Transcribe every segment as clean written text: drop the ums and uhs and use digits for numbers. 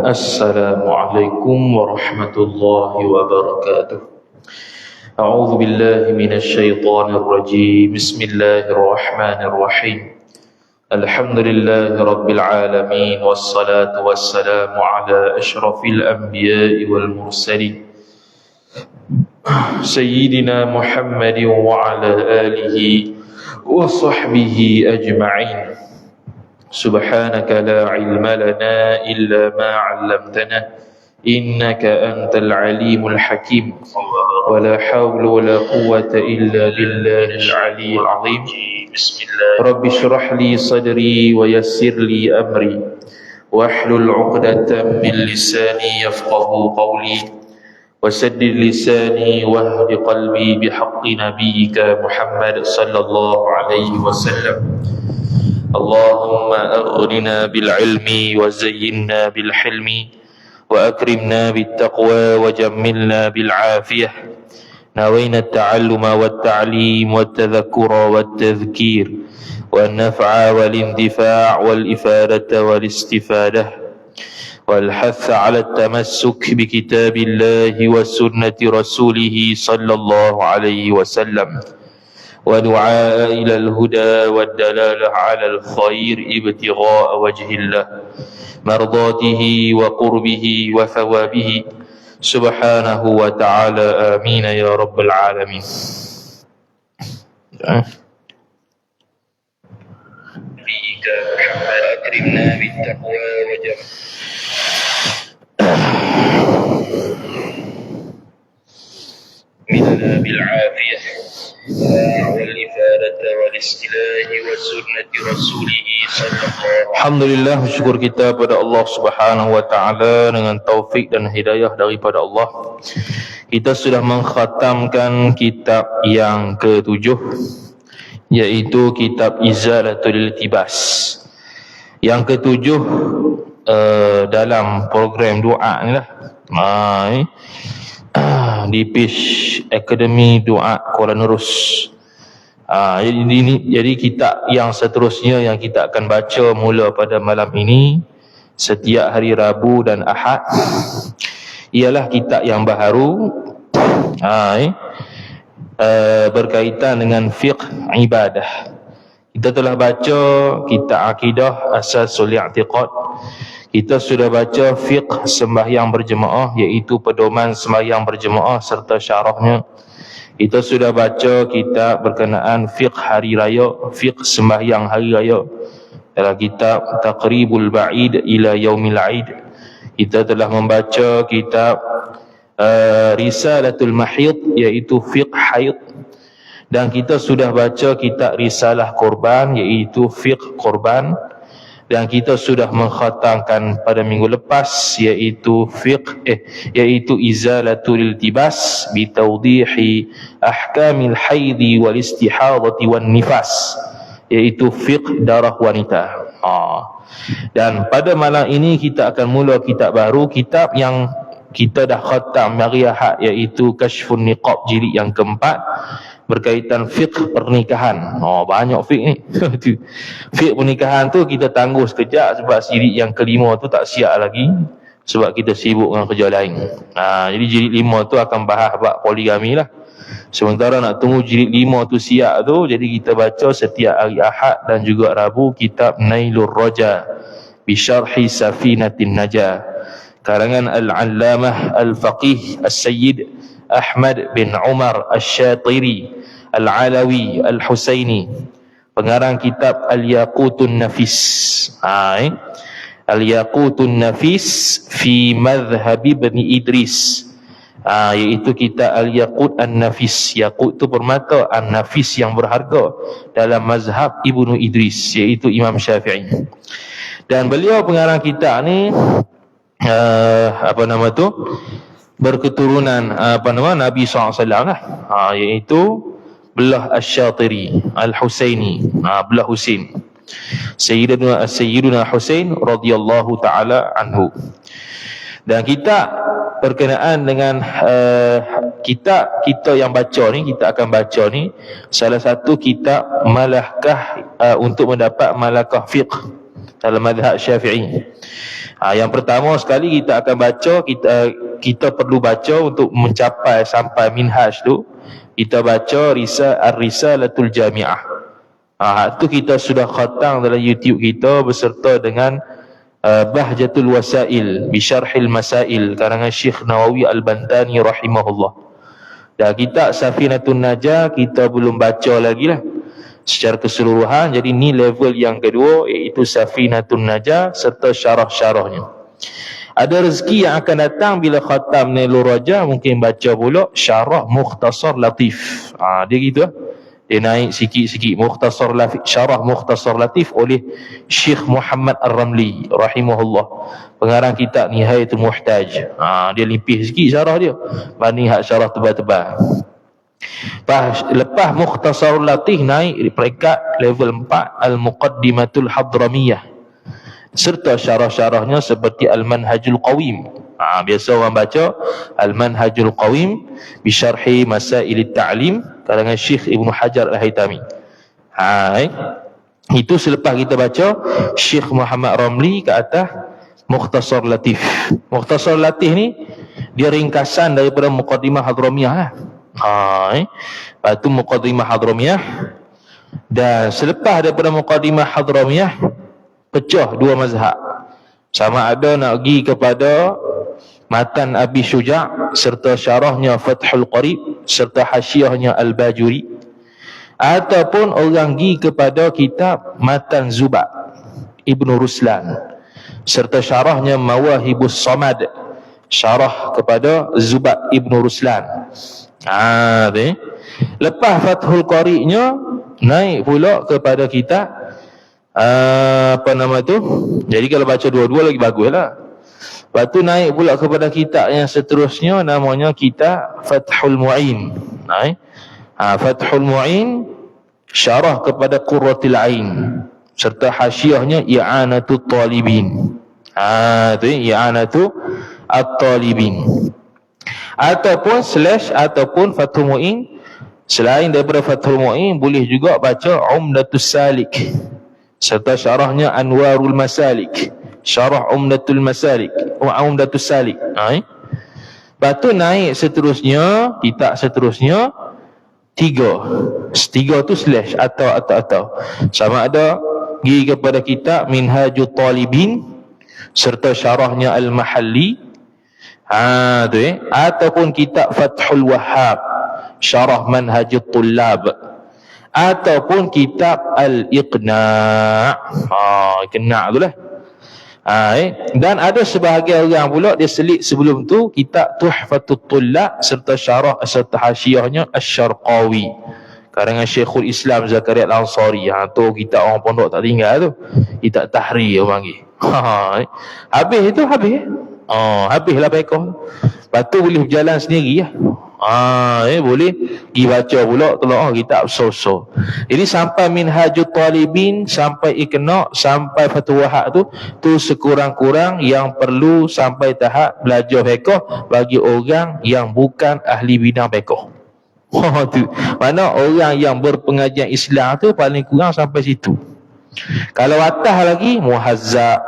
Assalamualaikum warahmatullahi wabarakatuh. A'udzu billahi minasy syaithanir rajim. Bismillahirrahmanirrahim. Alhamdulillahi rabbil alamin wassalatu wassalamu ala asyrafil anbiya'i wal mursalin sayyidina Muhammadin wa ala alihi wa sahbihi ajma'in. Subhanaka la ilma lana illa ma 'allamtana innaka antal alimul hakim wa la hawla wa la quwwata illa billahil aliyyil azim. Rabbi shrah li sadri wa yassir li amri wahlul 'uqdatam min lisani yafqahu qawli wasaddid lisani wahdi qalbi bihaqqi nabiyyika Muhammad sallallahu alaihi wasallam. Allahumma aghnina bil ilmi wa zayyinna bil hilmi wa akrimna bit taqwa wa jammilna bil afiyah. Nawayna at-ta'alluma wat ta'lim wat tadhakkura wat tadhkir wan naf'a wal intifa' wal ifadata wal istifadah wal hath 'ala at-tamassuk bi kitabillahi wa sunnati rasulih sallallahu alaihi wasallam. ودعاء إلى الهدى والدلالة على الخير ابتغاء وجه الله مرضاته وقربه وثوابه سبحانه وتعالى آمين يا رب العالمين. بك محمد أكرمنا بالتقوى وجملنا بالعافية والإفادة والاستلاح وسنة رسوله صلى الله عليه وسلم. Alhamdulillah, syukur kita pada Allah Subhanahu wa taala dengan taufik dan hidayah daripada Allah. Kita sudah mengkhatamkan kitab yang ke-7, yaitu kitab Izalatul Iltibas. Yang ke-7 dalam program doa ni lah. Di page Akademi Doa Kuala Nerus. Jadi kitab yang seterusnya yang kita akan baca mula pada malam ini setiap hari Rabu dan Ahad ialah kitab yang baharu berkaitan dengan fiqh ibadah. Kita telah baca kitab Akidah Asasul I'tiqad. Kita sudah baca fiqh sembahyang berjemaah, iaitu pedoman sembahyang berjemaah serta syarahnya. Kita sudah baca kitab berkenaan fiqh hari raya, fiqh sembahyang hari raya, dalam kitab Taqribul Ba'id ila Yaumil Aid. Kita telah membaca kitab Risalatul Mahid, iaitu fiqh haid. Dan kita sudah baca kitab Risalah Korban, iaitu fiqh korban. Dan kita sudah mengkhatamkan pada minggu lepas iaitu iaitu Izalatul Iltibas bi tawdihi ahkamil haidi wal istihadati wan nifas, iaitu fiqh darah wanita. Dan pada malam ini kita akan mula kitab baru, kitab yang kita dah khatam hari Ahad, iaitu Kashfun Niqab jilid yang keempat, berkaitan fiqh pernikahan. Banyak fiqh ni. Fiqh pernikahan tu kita tangguh sekejap sebab jilid yang kelima tu tak siap lagi, sebab kita sibuk dengan kerja lain. Jadi jilid 5 tu akan bahas bab poligami lah. Sementara nak tunggu jilid 5 tu siap tu, jadi kita baca setiap hari Ahad dan juga Rabu kitab Nailur Raja bi syarhi Safinatin Najah, karangan Al-Allamah Al-Faqih As-Sayyid Ahmad bin Umar Asy-Syatiri Al-Alawi Al-Husaini, pengarang kitab Al-Yaqutun Nafis. Al-Yaqutun Nafis fi madhhab Ibn Idris, iaitu kitab Al-Yaqut An-Nafis. Yaqut tu permata, An-Nafis yang berharga, dalam mazhab Ibnu Idris, iaitu Imam Syafi'i. Dan beliau pengarang kitab ni berketurunan Nabi SAW lah, iaitu belah Asy-Syatiri Al-Husaini, belah Husain, Sayyiduna Husain radhiyallahu taala anhu. Dan kita berkenaan dengan kitab kita yang baca ni, kita akan baca ni salah satu kitab malakah untuk mendapat malakah fiqh. dalam mazhab Syafi'i. Yang pertama sekali kita akan baca, kita perlu baca untuk mencapai sampai minhaj tu, kita baca Ar-Risalatul Jami'ah. Tu kita sudah khatang dalam YouTube kita beserta dengan Bahjatul Wasail bi Syarhil Masail karangan Syekh Nawawi Al-Bantani rahimahullah. Dan kitab Safinatun Najah kita belum baca lagi lah secara keseluruhan. Jadi ni level yang kedua, iaitu Safinatun Najah serta syarah-syarahnya. Ada rezeki yang akan datang bila khatam Nailur Rajah, mungkin baca pula syarah Mukhtasar Latif. Dia gitu lah. Dia naik sikit-sikit syarah Mukhtasar Latif oleh Syekh Muhammad Ar-Ramli rahimahullah, pengarang kitab Nihayatul Muhtaj. Dia lipih sikit syarah dia banding hak syarah tebal-tebal. Lepas Mukhtasar Latif naik peringkat level 4 Al-Muqaddimatul Hadramiyah serta syarah-syarahnya seperti Al-Manhajul Qawim. Biasa orang baca Al-Manhajul Qawim bi Syarhi Masailit Ta'lim karangan Syekh Ibnu Hajar Al-Haytami. Itu selepas kita baca Syekh Muhammad Ramli ke atas Mukhtasar Latif. Mukhtasar Latif ni dia ringkasan daripada Muqaddimah Hadramiyah lah. Lepas tu Muqaddimah Hadramiyah, dan selepas daripada Muqaddimah Hadramiyah pecah dua mazhab. Sama ada nak pergi kepada Matan Abi Syuja' serta syarahnya Fathul Qarib serta hasyiahnya Al-Bajuri, ataupun orang pergi kepada kitab Matan Zubat Ibnu Ruslan serta syarahnya Mawahibus Samad, syarah kepada Zubat Ibnu Ruslan. Lepas Fathul Qaribnya naik pula kepada kitab apa nama tu. Jadi kalau baca dua-dua lagi bagus lah. Lepas tu naik pula kepada kitab yang seterusnya, namanya kitab Fathul Mu'in. Fathul Mu'in syarah kepada Qurratul Ain serta hasyiahnya I'anatul Talibin. Tu I'anatul At-Talibin, ataupun ataupun Fathul Mu'in. Selain daripada Fathul Mu'in, boleh juga baca Umdatus Salik serta syarahnya Anwarul Masalik, syarah Umdatul Masalik, Umdatus Salik. Lepas tu naik seterusnya, kitab seterusnya tiga tu slash atau sama ada pergi kepada kitab Minhajul Talibin serta syarahnya Al-Mahalli, ataupun kitab Fathul Wahhab syarah Manhajut Tullab, ataupun kitab Al-Iqna'. Iqna' tu lah. Dan ada sebahagian orang pula dia selit sebelum tu kitab Tuhfatul Tullab serta syarah serta hasyiahnya Asy-Syarqawi karangan Syekhul Islam Zakaria Al-Ansari. Tu kitab orang pondok tak tinggal tu, kitab Tahrir orang panggil. Habis itu habislah pekoh. Lepas tu boleh berjalan sendiri lah. Boleh pergi baca pula tolong kitab so. Jadi sampai Minhajul Talibin, sampai Iqna', sampai Fathul Wahhab tu sekurang-kurang yang perlu sampai tahap belajar fiqh bagi orang yang bukan ahli bidang fiqh. Tu mana orang yang berpengajian Islam tu paling kurang sampai situ. Kalau atas lagi Muhazzab,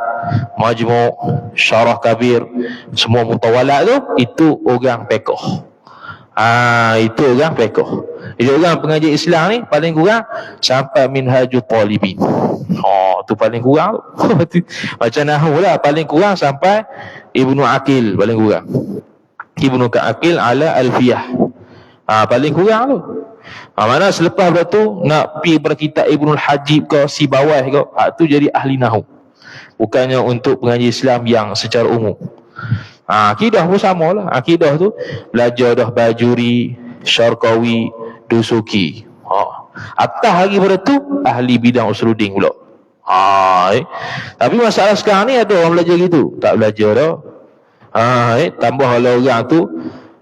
Majmu', Syarah Kabir, semua mutawalat tu, itu orang fiqh. Itu orang fiqh. Jadi orang pengajian Islam ni paling kurang sampai Minhajul Talibin. Tu paling kurang tu. Macam nahwu lah, paling kurang sampai Ibnu Aqil, paling kurang Ibnu Aqil ala Alfiyah. Paling kurang tu. Mana selepas tu nak pergi pada kitab Ibnul Hajib ke si bawah ke, tu jadi ahli nahwu. Bukannya untuk pengajian Islam yang secara umum. Akidah pun sama lah. Akidah tu belajar dah Bajuri, Syarqawi, Dusuki. Atas lagi pada tu ahli bidang usuluddin pula. Tapi masalah sekarang ni ada orang belajar gitu, tak belajar dah. Tambah kalau orang tu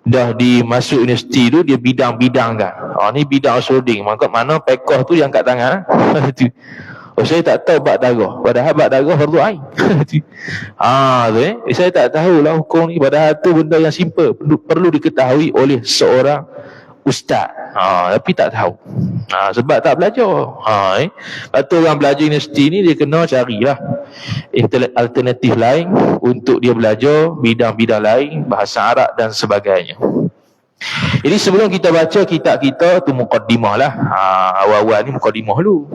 dah dimasuk universiti tu dia bidang-bidang kan. Ni bidang usuluddin, maka mana pekoh tu yang kat tangan. Saya tak tahu bab darah, padahal bab darah fardu ain. Saya tak tahulah hukum ni, padahal tu benda yang simple, perlu diketahui oleh seorang ustaz. Tapi tak tahu. Sebab tak belajar. Lepas tu orang belajar universiti ni dia kena carilah alternatif lain untuk dia belajar bidang-bidang lain, bahasa Arab dan sebagainya. Jadi sebelum kita baca kitab kita tu mukaddimah lah. Awal-awal ni mukaddimah dulu.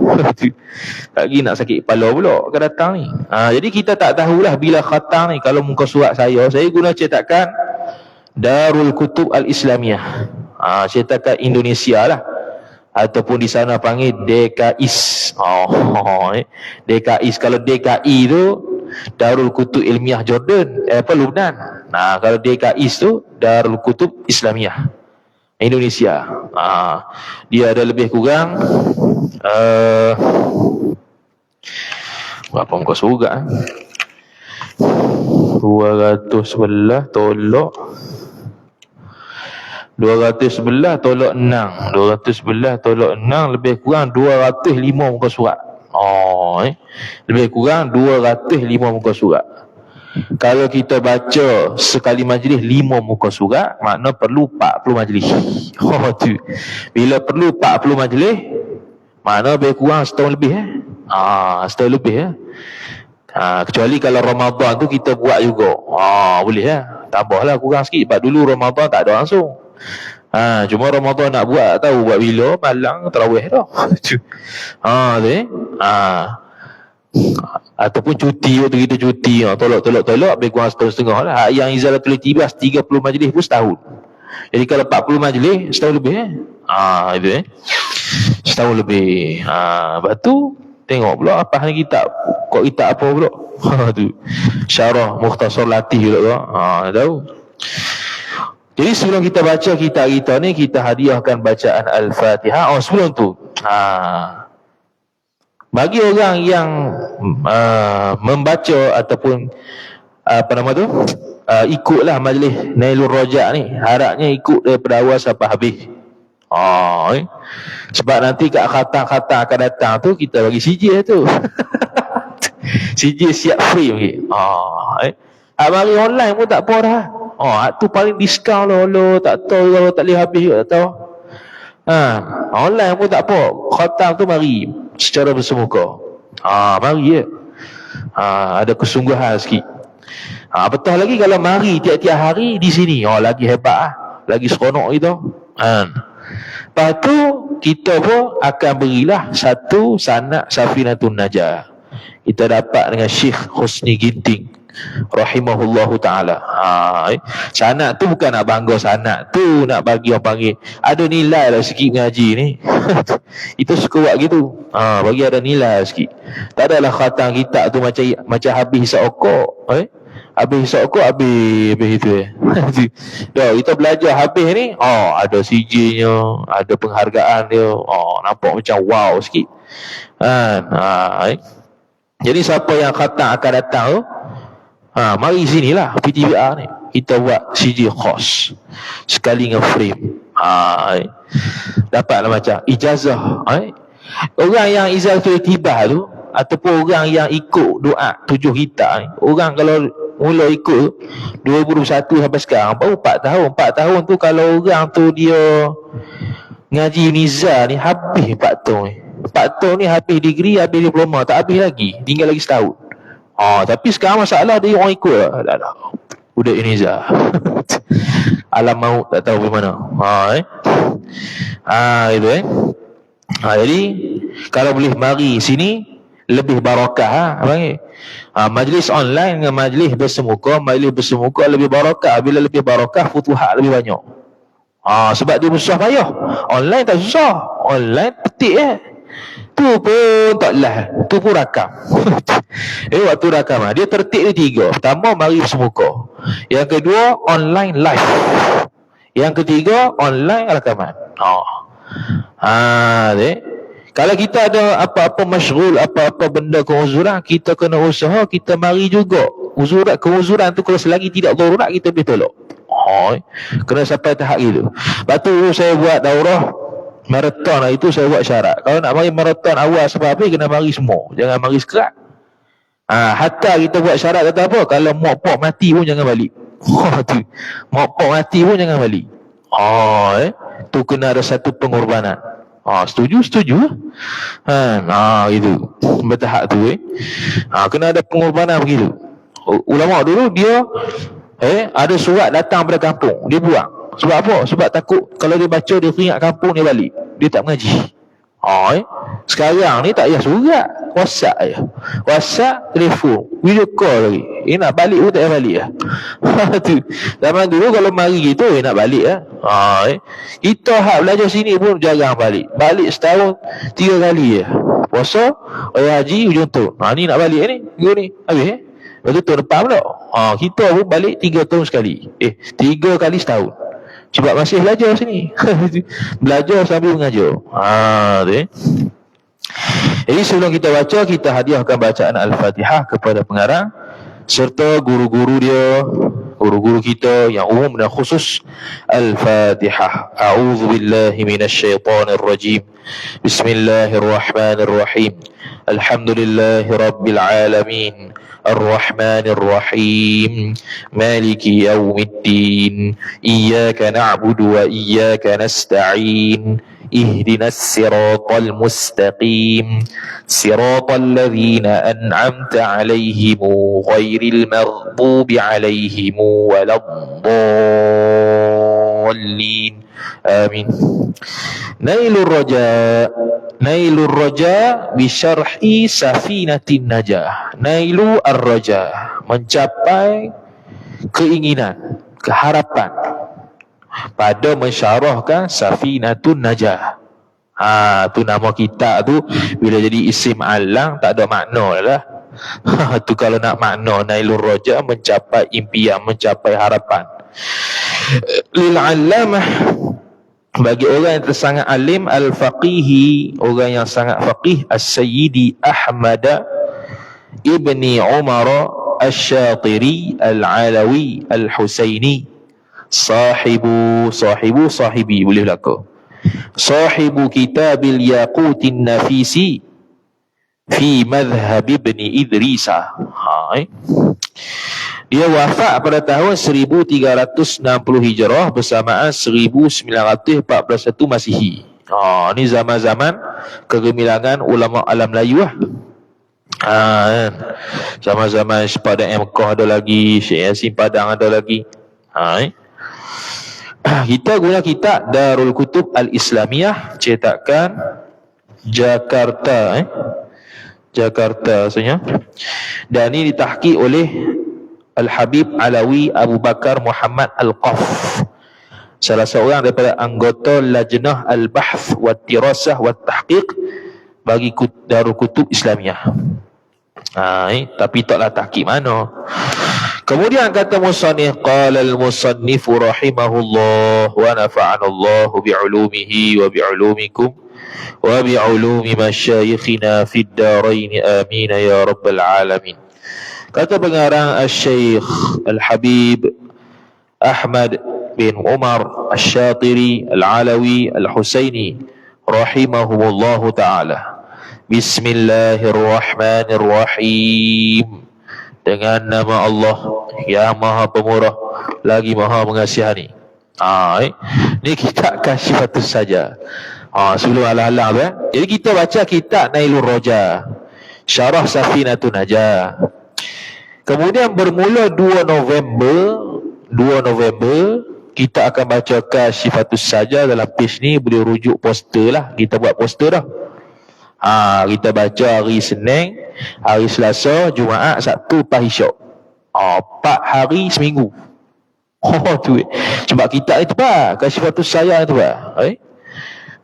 Lagi nak sakit kepala pula akan datang ni. Jadi kita tak tahulah bila khatam ni. Kalau muka surat saya guna cetakan Darul Kutub Al-Islamiyah, cetakan Indonesia lah, ataupun di sana panggil DKIS. DKIS. Kalau DKI tu Darul Kutub Ilmiah Jordan, Lubnan. Kalau DKIS tu Darul Kutub Islamiyah Indonesia. Dia ada lebih kurang berapa muka surat? 211 tolak 6 lebih kurang 205 muka surat. Lebih kurang 205 muka surat. Kalau kita baca sekali majlis 5 muka surat, makna perlu 40 majlis. Tu. Bila perlu 40 majlis, makna lebih kurang setahun lebih. Setahun lebih. Kecuali kalau Ramadan tu kita buat juga. Boleh tambahlah kurang sikit. Sebab dulu Ramadan tak ada langsung. Cuma Ramadan nak buat tahu buat bila, malang tarawih dah. Ataupun cuti, waktu kita cuti, tolak lebih kurang setahun-setengah lah. Yang Izalatul Tibas 30 majlis pun setahun. Jadi kalau 40 majlis setahun lebih. Itu setahun lebih. Lepas tu tengok pula apa ni kitab. Kok kitab apa pula? Tu Syarah Mukhtasar Latif pula. Tahu. Jadi sebelum kita baca kitab kita ni, kita hadiahkan bacaan Al-Fatihah. Sebelum tu, bagi orang yang membaca ataupun ikutlah majlis Nailul Rajak ni, harapnya ikut daripada awal sampai habis. Sebab nanti kat khatam-khatam akan datang tu, kita bagi CJ tu. CJ siap free lagi. Mari online pun tak apa dah. Tu paling diskaun lah. Tak tahu kalau tak boleh habis tak tahu. Online pun tak apa. Khatam tu mari secara bersemuka. Mari ada kesungguhan sikit. Betul lagi kalau mari tiap-tiap hari di sini. Lagi hebat lagi seronok kita. Lepas tu kita pun akan berilah satu sanad Safinatun Najah. Kita dapat dengan Syekh Husni Ginting rahimahullahu ta'ala. Sanad tu bukan nak bangga, sanad tu nak bagi orang panggil ada nilai lah sikit mengaji ni. Itu suka buat gitu. Bagi ada nilai sikit. Tak adalah khatam kitab tu macam habis hisap okok. Habis hisap okok, habis itu dah kita belajar habis ni, ada CJ-nya, ada penghargaan dia. Nampak macam wow sikit. Jadi siapa yang khatam akan datang tu, mari sinilah PTBR ni. Kita buat CJ khas sekali dengan frame. Dapatlah macam ijazah. Orang yang Izalatul Tibah tu, ataupun orang yang ikut doa 7 kita ni, orang kalau mula ikut 2021 sampai sekarang baru 4 tahun. 4 tahun tu kalau orang tu dia ngaji Uniza ni habis 4 tahun ni. 4 tahun ni habis degree, habis diploma, tak habis lagi, tinggal lagi setahun. Tapi sekarang masalah dia orang ikut dah. Budak Uniza. Alam maut tak tahu bagaimana. Itu jadi kalau boleh mari sini lebih barakah. Majlis online dengan majlis bersemuka. Majlis bersemuka lebih barakah. Bila lebih barakah, futuhat lebih banyak. Sebab dia susah payah. Online tak susah. Online petik tu pun taklah. Tu pun rakam. Waktu rakam dia tertib dia 3. Pertama, mari bersemuka. Yang kedua, online live. Yang ketiga, online rakaman. Kalau kita ada apa-apa masyghul, apa-apa benda keuzuran, kita kena usaha, kita mari juga. Keuzuran tu kalau selagi tidak darurat, kita boleh tolak. Kena sampai tahap itu. Lepas tu saya buat daurah maraton itu, saya buat syarat. Kalau nak mari maraton awal sampai habis, kena mari semua. Jangan mari sekerat. Hatta kita buat syarat kata apa? Kalau mak pak mati pun jangan balik. Tu. Mak pak mati pun jangan balik. Tu kena ada satu pengorbanan. Setuju. Itu bertahap tu kena ada pengorbanan begitu. Ulama dulu dia ada surat datang pada kampung, dia buang. Sebab apa? Sebab takut kalau dia baca dia teringat kampung, dia balik, dia tak mengaji. Sekarang ni tak payah surat, WhatsApp je. WhatsApp, telefon, video call lagi. Nak balik pun tak payah balik tu. Zaman dulu kalau mari gitu nak balik Kita hak belajar sini pun jarang balik. Balik setahun 3 kali je. Puasa, haji, hujung tahun. Ni nak balik ni, minggu ni habis lepas tu tahun depan pula. Kita pun balik 3 tahun sekali. 3 kali setahun. Sebab masih belajar sini. Belajar sambil mengajar. Jadi sebelum kita baca, kita hadiahkan bacaan Al-Fatihah kepada pengarang serta guru-guru dia, guru-guru kita yang umum dan khusus. Al-Fatihah. A'udzu billahi minasyaitonir rajim. Bismillahirrahmanirrahim. Alhamdulillahi rabbil alamin. الرحمن الرحيم مالك يوم الدين إياك نعبد وإياك نستعين اهدنا الصراط المستقيم صراط الذين أنعمت عليهم غير المغضوب عليهم ولا الضالين آمين. نيل الرجاء بشرح سفينة النجاة. Nailu ar-raja, mencapai keinginan, keharapan pada mensyarahkan Safinatun Najah. Tu nama kitab tu bila jadi isim alang tak ada makna lah. Tu kalau nak makna Nailur Raja, mencapai impian, mencapai harapan. Lil allamah, bagi orang yang sangat alim, al-faqihi, orang yang sangat faqih, as-sayyidi Ahmad ibni Umar al-Syatiri al-Alawi al-Husaini, sahibi boleh berlaku, sahibu kitabil yaqutin nafisi fi madhhab ibni Idrisa. Dia wafat pada tahun 1360 Hijrah bersamaan 1941 Masihi. Ni zaman-zaman kegemilangan ulama alam Melayu lah. Zaman-zaman pada MKah ada lagi, Syekh Yasin Padang ada lagi. Kita guna kitab Darul Kutub Al-Islamiyah, cetakan Jakarta, Jakarta rasanya. Dan ini ditahqiq oleh Al-Habib Alawi Abu Bakar Muhammad Al-Qaf, salah seorang daripada anggota Lajnah Al-Bahth wa Tirasah wa Tahqiq bagi Darul Kutub Islamiyah. Tapi taklah tahqiq mana. Kemudian kata musannif, qala al-musannif rahimahullah wa nafa'ana Allah bi'ulumihi wa bi'ulumikum wa bi'ulumi masyayikhina fid darain amin ya rabbal alamin. Kata pengarang Al-Syekh Al-Habib Ahmad bin Umar Al-Syatiri Al-Alawi Al-Husaini rahimahumullahu ta'ala. Bismillahirrahmanirrahim. Dengan nama Allah yang Maha Pemurah lagi Maha Mengasihani. Ni kitab Kasyifatus saja. Sebelum alang-alang jadi kita baca kitab Nailur Raja, Syarah Safinatun Najah. Kemudian bermula 2 November kita akan baca Kasyifatus saja. Dalam page ni boleh rujuk poster lah. Kita buat poster dah. Kita baca hari Senin, hari Selasa, Jumaat, Sabtu, Pahisyak. 4 hari seminggu. Tu sebab kitab ni tebal. Kasyifatus saya tu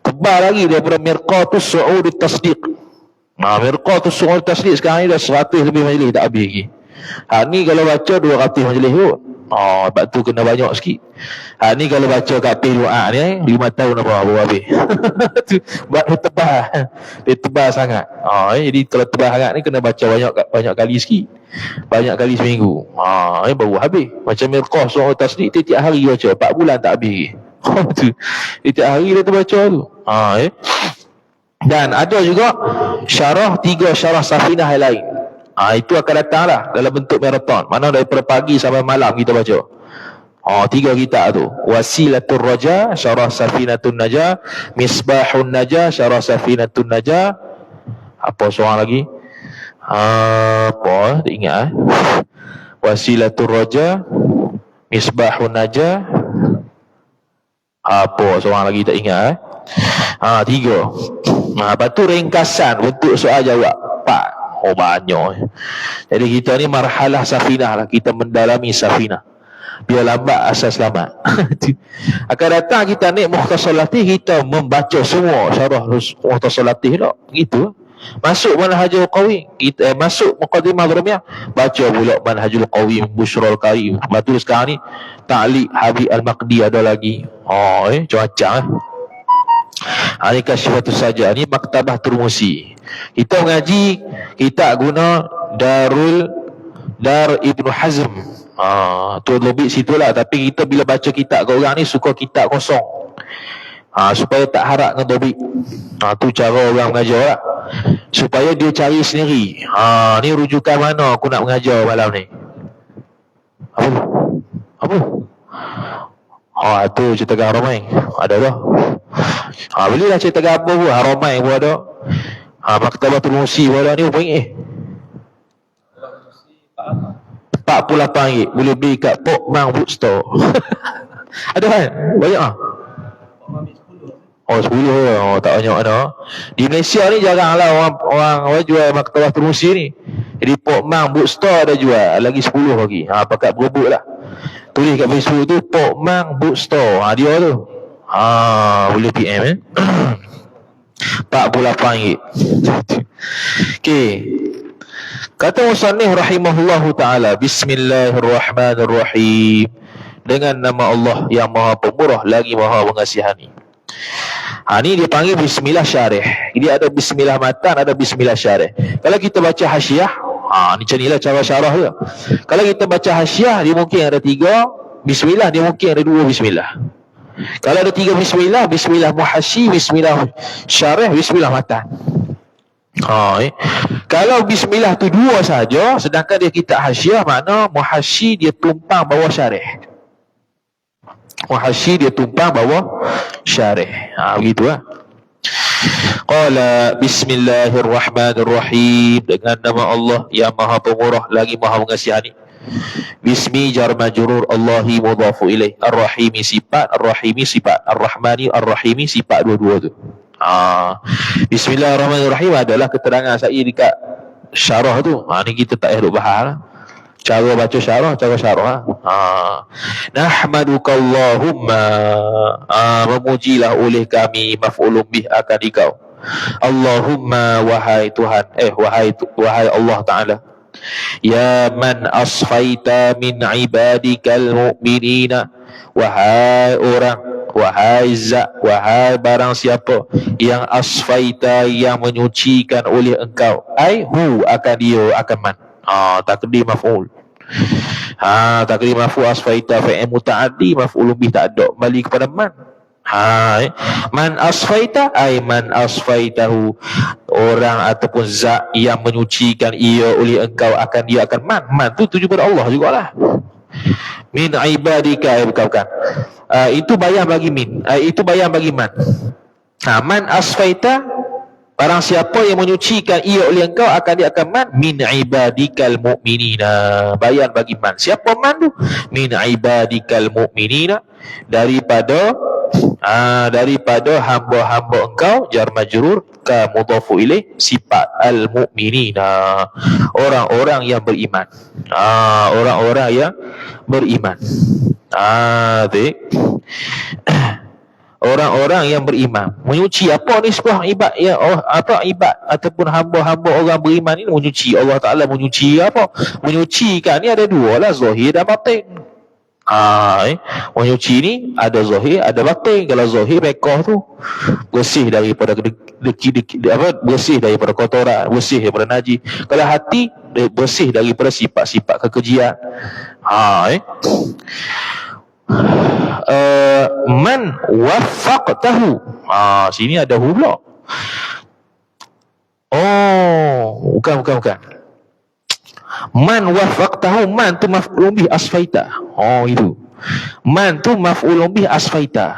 tebal lagi daripada Mirqatus Su'ud Tasdiq. Mirqatus Su'ud Tasdiq sekarang ni dah 100 lebih majlis, tak habis lagi. Ni kalau baca 200 majlis kot. Sebab tu kena banyak sikit. Ni kalau baca kat P2A ni 5 tahun apa baru habis. Sebab dia tebal sangat. Jadi kalau tebal sangat ni kena baca banyak kali sikit. Banyak kali seminggu. Baru habis. Macam Mirqah Su'ud Tasdiq tiap hari baca, 4 bulan tak habis. Tiap hari dia terbaca tu. Dan ada juga syarah 3 syarah Safinah yang lain. Itu akan datang lah dalam bentuk maraton. Mana daripada pagi sampai malam kita baca. Tiga kitab tu. Wasilatul Raja syarah Safinatun Najah, Misbahun Najah syarah Safinatun Najah. Apa seorang lagi? Tak ingat. Wasilatul Raja, Misbahun Najah. Apa seorang lagi tak ingat. Tiga. Lepas tu ringkasan bentuk soal jawab. Empat. Banyak. Jadi kita ni marhalah safinah lah. Kita mendalami safinah. Biar lambat asal selamat. Akan datang kita naik Mukhtasar Latih, kita membaca semua syarah Mukhtasar Latih tak? Gitu. Masuk Manhajul Qawim, kita masuk Muqaddimah Dharmiyah, baca pula Manhajul Qawim, Bushrul Karim. Betul sekarang ni Ta'liq Habib Al-Maqdi ada lagi. Macam-macam. Ini Kasyifatus Saja. Ini Maktabah Turmusi. Kita mengaji, kita guna Dar Ibn Hazm. Tu lebih situlah. Tapi kita bila baca kitab ke orang ni suka kitab kosong, supaya tak harap dengan dobit. Tu cara orang mengajar lah, supaya dia cari sendiri. Ni rujukan mana aku nak mengajar malam ni. Apa? Tu cerita Haramai. Ada dah. Belilah cerita apa pun. Haramai pun ada. Maktabah Turmusi pun ada. Ni apa ingat? RM48 boleh beli kat Pok Mang Bookstore. Ada kan? Banyak ah. 10. Tak banyak ada. Di Malaysia ni jarang lah orang jual Maktabah Turmusi ni. Jadi Pok Mang Bookstore ada jual. Lagi 10 lagi. Pakat berebut lah. Tulis kat Facebook tu Pok Mang Bookstore. Dia tu. Boleh PM RM48. Okey. Kata musannif rahimahullahu ta'ala, Bismillahirrahmanirrahim. Dengan nama Allah yang maha pemurah lagi maha mengasihani. Ni dia panggil Bismillah Syarih. Dia ada Bismillah Matan, ada Bismillah Syarih. Kalau kita baca hasyiah, ni macam inilah cara syarah dia. Kalau kita baca hasyiah, dia mungkin ada 3 Bismillah, dia mungkin ada 2 Bismillah. Kalau ada 3 Bismillah, Bismillah Muhasyi, Bismillah Syarih, Bismillah Matan. Kalau Bismillah tu 2 saja, sedangkan dia kitab hasyiah, makna Muhasyi dia tumpang bawah Syarih. Muhasyi dia tumpang bawah Syarih. Begitu lah. Qala Bismillahirrahmanirrahim. Dengan nama Allah yang maha pemurah lagi maha mengasihani. Bismi jar majrur Allahi mudhafu ilaih. Ar-Rahimi sifat, Ar-Rahimi sifat, Ar-Rahmani Ar-Rahimi sifat dua-dua tu. Bismillahirrahmanirrahim adalah keterangan saya dekat syarah tu. Ni kita tak payah bahas lah. Cara baca syarah, cara syarah. Nahmaduka Allahumma, memujilah oleh kami, maf'ulun bih akan dikau. Allahumma, wahai Tuhan, wahai Allah Ta'ala. Ya man asfaita min ibadikal mu'minina, wahai orang, wahai zat, wahai barang siapa yang asfaita, yang menyucikan oleh engkau. Hu akan dia, akan man. Takdir maf'ul. Takdir maf'ul asfaita fa'il muta'addi, maf'ul bih tak ada, kembali kepada man. Man asfaita man asfaitahu, orang ataupun zat yang menyucikan ia oleh engkau, akan dia akan man tu tuju pada Allah jugalah. Min ibadika, bukan. Itu bayang bagi min, itu bayang bagi man. Man asfaita, barang siapa yang menyucikan ia oleh engkau, akan dia akan man. Min ibadikal mu'minina, bayan bagi man. Siapa man tu? Min ibadikal mu'minina, daripada hamba-hamba engkau, jar majrur ka mudhafu ilaih, sifat al-mu'minina, orang-orang yang beriman. Orang-orang yang beriman. Orang-orang yang beriman. Menyuci apa ni sebuah ibad ya, ibad ataupun hamba-hamba orang beriman ini menyuci. Allah Ta'ala menyuci apa? Menyucikan ni ada 2 lah, zahir dan batin. Menyuci ni ada zahir, ada batin. Kalau zahir, bekoh tu bersih daripada bersih daripada kotoran, bersih daripada najis. Kalau hati, bersih daripada sifat-sifat kekejian. Man waffaqtahu. Sini ada hu pula. Bukan. Man waffaqtahu, man tu maf'ul bih asfaita. Itu. Man tu maf'ulun bih asfaita.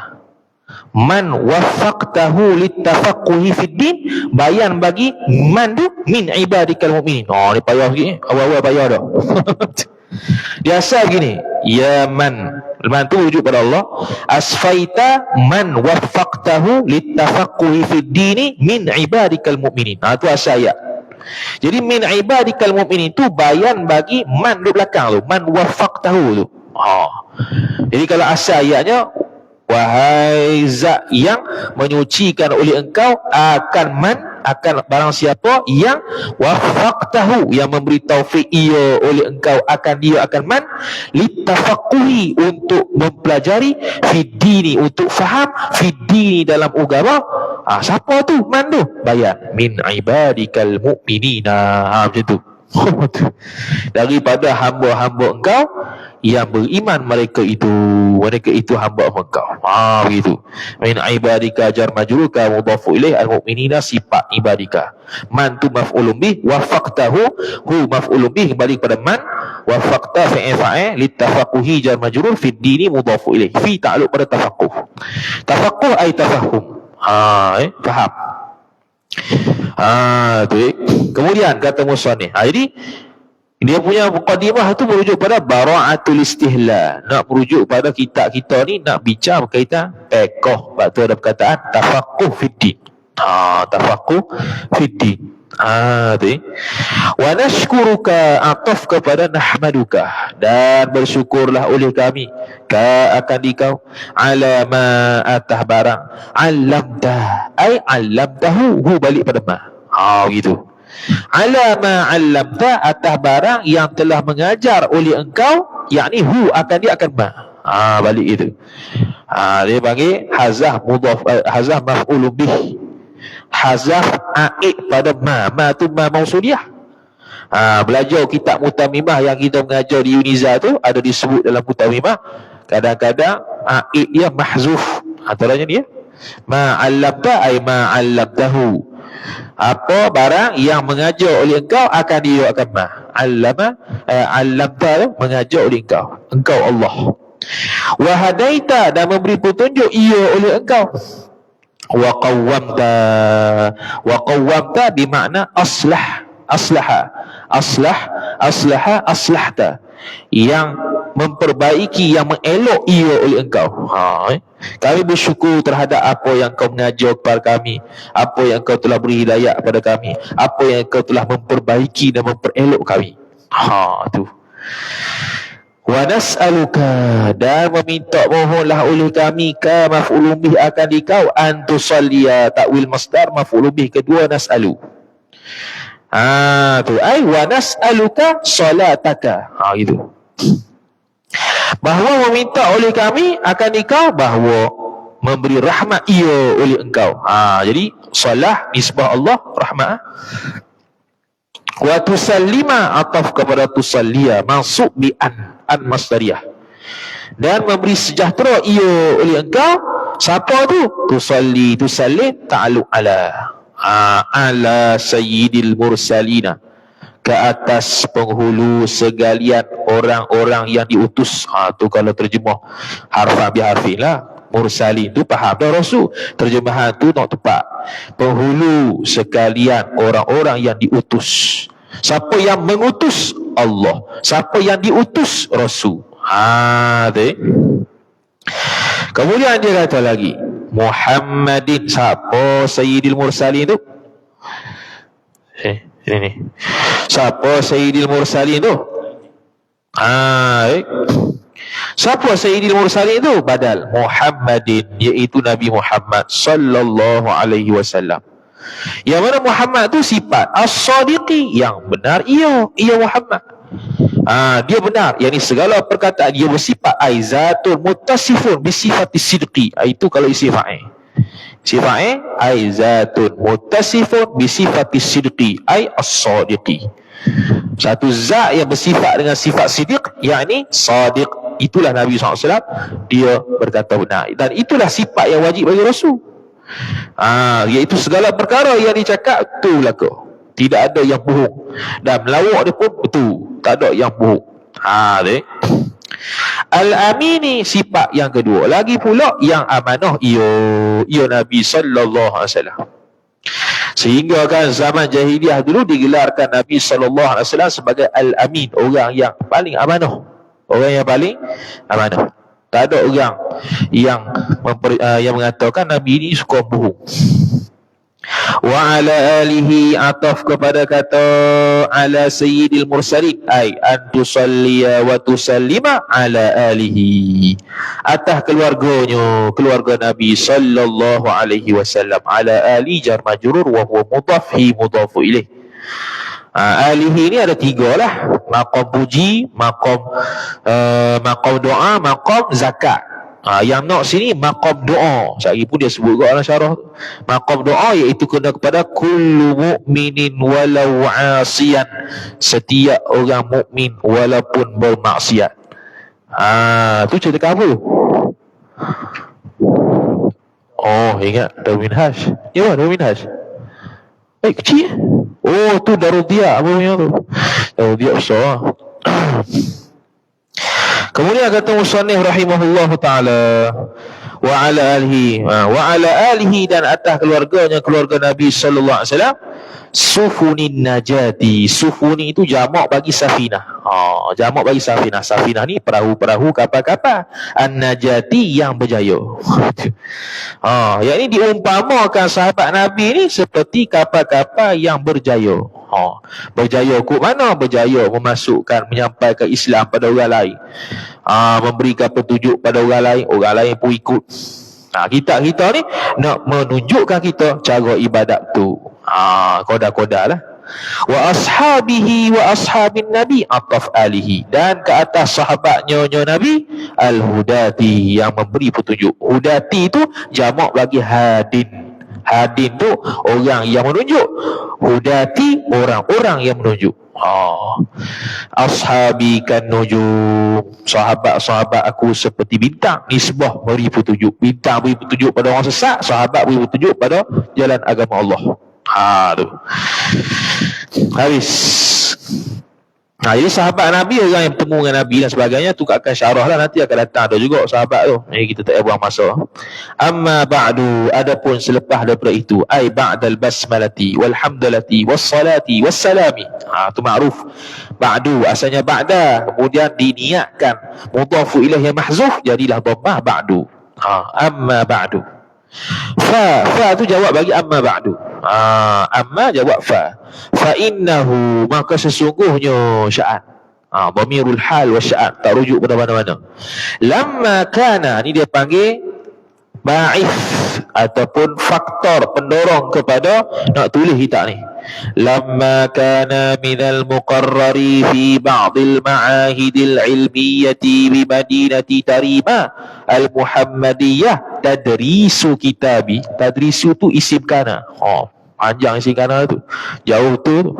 Man waffaqtahu littafaqquhi fid din, bayan bagi man tu min ibadikal mu'minin. Oh, ni payah sikit. Awal-awal payah dah. Dia asal gini, ya man tu rujuk pada Allah. Asfaita man waffaqtahu littafaqquhi fid dini min ibadikal mu'minin. Tu asal ayat. Jadi min ibadikal mu'minin tu bayan bagi man di belakang tu, man waffaqtahu tu. Jadi kalau asal ayatnya, wahai zat yang menyucikan oleh engkau akan barang siapa yang waffaqtahu, yang memberi taufik ia oleh engkau akan man litafaqquhi, untuk mempelajari fiddini, untuk faham fiddini dalam agama. Siapa tu man tu? Bayan min ibadikal mu'minina. Macam tu. Daripada hamba-hamba engkau yang beriman, mereka itu hamba engkau. Begitu. Min ibadika jar majruka mudhafu ilaih, al-mu'minina sifat ibadika. Man tu maf'ulun bih, waffaqtahu hu maf'ulun bih, kembali kepada man. Waffaqta fa'il litafaqquhi jar majrur, fid dini mudhafu ilaih, fi ta'alluq pada tafaqquh. Tafaqquh ay tafahum. Faham. Kemudian kata musannif, jadi dia punya muqaddimah tu merujuk pada bara'atul istihla, nak merujuk pada kita ni nak bicara berkaitan fiqh. Sebab tu ada perkataan tafaqquh fiddin. Tafaqquh fiddin. Wa nashkuruka, ataf kepada nahmaduka, dan bersyukurlah oleh kami akan dikau, ala ma atah barang, alamta ay alamtahu, hu balik pada ma. Gitu. Ala ma alamta, atah barang yang telah mengajar oleh engkau, yakni hu akan dia akan ma. Balik itu. Dia panggil hazah mudhaf, hazah maf'ulun bih, hazaf aid pada ma tu ma mausuliyah. Belajar kitab Mutamimah yang kita mengajar di Uniza tu, ada disebut dalam Mutamimah, kadang-kadang aid dia mahzuf. Antaranya dia ma'allamta ay ma'allamtahu, apa barang yang mengajar oleh engkau akan dia akan ma. Allamta mengajar oleh engkau Allah. Wa hadaita, dan memberi petunjuk ia oleh engkau. Wa qawwamta bermakna aslahta, yang memperbaiki, yang mengelok ia oleh engkau. Kami bersyukur terhadap apa yang kau mengajar kepada kami, apa yang kau telah beri hidayah kepada kami, apa yang kau telah memperbaiki dan memperelok kami. Tu. Wa nas'aluka, dan meminta mohonlah oleh kami, ka maf'ulun bih akan dikau, an tusalliya, takwil masdar maf'ulun bih kedua nas'alu. Tu ai wa nas'aluka salataka. Gitu. Bahawa meminta oleh kami akan dikau, bahawa memberi rahmat ia oleh engkau. Jadi salah nisbah Allah, rahmat. Wa tusallima, ataf kepada tusalliya, mansub bi an masdariyah, dan memberi sejahtera ia oleh engkau. Siapa tu? Tusallim ta'alluq ala sayyidil mursalina, ke atas penghulu segalian orang-orang yang diutus. Tu kalau terjemah harfan biharfin lah. Mursalin tu faham dah Rasul, terjemahan tu nak tepat. Penghulu sekalian orang-orang yang diutus. Siapa yang mengutus? Allah. Siapa yang diutus? Rasul. Kemudian dia kata lagi, Muhammadin. Siapa Sayyidil Mursalin tu? Ini. Siapa Sayyidil Mursalin tu? Siapa Sayyidil Mursalin tu? Badal Muhammadin, iaitu Nabi Muhammad sallallahu alaihi wasallam. Yang mana Muhammad tu sifat as-sadiqi, yang benar ia Muhammad. Dia benar, yakni segala perkataan dia bersifat aizatul muttasifun bisifati sidqi. Itu kalau isi fa'il. Sifat aizatun muttasifun bisifati sidqi, ay as-sadiqi. Satu zat yang bersifat dengan sifat sidq, yakni sadiq. Itulah Nabi SAW, dia berkata benar. Dan itulah sifat yang wajib bagi Rasul. Iaitu segala perkara yang dicakap betul berlaku, tidak ada yang bohong, dan melawak dia pun betul, tak ada yang bohong. Al-amin ni sifat yang kedua. Lagi pula yang amanah ia Nabi sallallahu alaihi wasallam. Sehingga kan zaman jahiliah dulu digelarkan Nabi sallallahu alaihi wasallam sebagai al-amin, orang yang paling amanah. Orang yang paling amanah. Tak ada orang yang mengatakan Nabi ini suka bohong. Wa ala alihi, ataf kepada kata ala sayyidil mursalin, ay an tusalliya wa tusallima ala alihi, atas keluarganya, keluarga Nabi sallallahu alaihi wasallam. Ala ali jar majrur wa huwa mudhaf hi mudhafu ilaih. Alihi ni ada tiga lah: maqam puji, maqam doa, maqam zakat. Yang nak sini maqam doa. Sehari pun dia sebut kat dalam syarah. Maqam doa iaitu kena kepada kullu mu'minin walau asiyan, setiap orang mukmin walaupun bermaksiat. Tu cerita apa? Oh, ingat Darul Minhaj. Ya, Darul Minhaj. Kecil. Oh, tu Darul Diya. Apa punya tu? Darul Diya besar. Kemudian kata musannif rahimahullahu taala, wa ala alihi dan atas keluarganya, keluarga Nabi sallallahu alaihi wasallam, sufunin najati. Sufuni itu jamak bagi safinah. Jamak bagi safinah. Safinah ni perahu-perahu, kapal-kapal. An-najati yang berjaya. Yang ini diumpamakan sahabat Nabi ni seperti kapal-kapal yang berjaya. Berjaya ke mana? Berjaya menyampaikan Islam pada orang lain, memberikan petunjuk pada orang lain pun ikut. Kita ni nak menunjukkan kita cara ibadat tu. Koda-koda lah. Wa ashabihi wa ashabin nabi, ataf alihi, dan ke atas sahabatnya Nabi, al-hudati, yang memberi petunjuk. Hudati tu jamak bagi hadin. Hadin tu orang yang menunjuk, hudati orang-orang yang menunjuk. Ashabi kan nujum, sahabat-sahabat aku seperti bintang, nisbah beri petunjuk. Bintang beri petunjuk pada orang sesat, sahabat beri petunjuk pada jalan agama Allah. Tu habis. Jadi sahabat Nabi, orang yang bertemu dengan Nabi dan sebagainya, tu akan syarah lah, nanti akan datang ada juga sahabat tu. Kita tak payah buang masa. Amma ba'du, adapun selepas daripada itu, ay ba'dal basmalati walhamdalati wassalati wassalami. Tu ma'ruf. Ba'du asalnya ba'da, kemudian diniatkan mudhafu ilaih yang mahzuf, jadilah dhammah ba'du. Amma ba'du. Fa tu jawab bagi amma ba'du. Amma jawab fa innahu, maka sesungguhnya sya'an, dhamirul hal wa sya'an, tak rujuk pada mana-mana. Lamma kana, ni dia panggil ba'ith ataupun faktor pendorong kepada nak tulis kita ni. Lamma kana minal muqarrari fi ba'dil ma'ahidil ilmiyyati bi madinati Tarima al-Muhammadiyah tadrisu kitabi. Tadrisu tu isim kana. Panjang isim kana tu, jauh tu.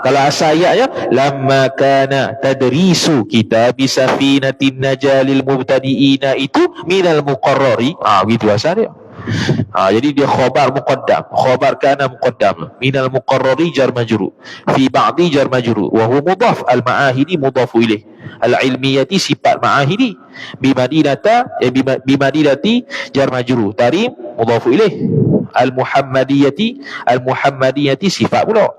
Kalau asal ayatnya lamma kana tadrisu kitabi safinatin najalil mubtadiina, itu minal muqarrari. Begitu asal dia. Jadi dia khabar muqaddam, khabar kana muqaddam, minal muqarrari jar majrur, fi ba'di jar majrur, wa huwa mudhaf, al ma'ahidi mudhafu ilaih, al ilmiyati sifat ma'ahidi, bi madinati jar majrur, tarim mudhafu ilaih, al muhammadiyati sifat pula,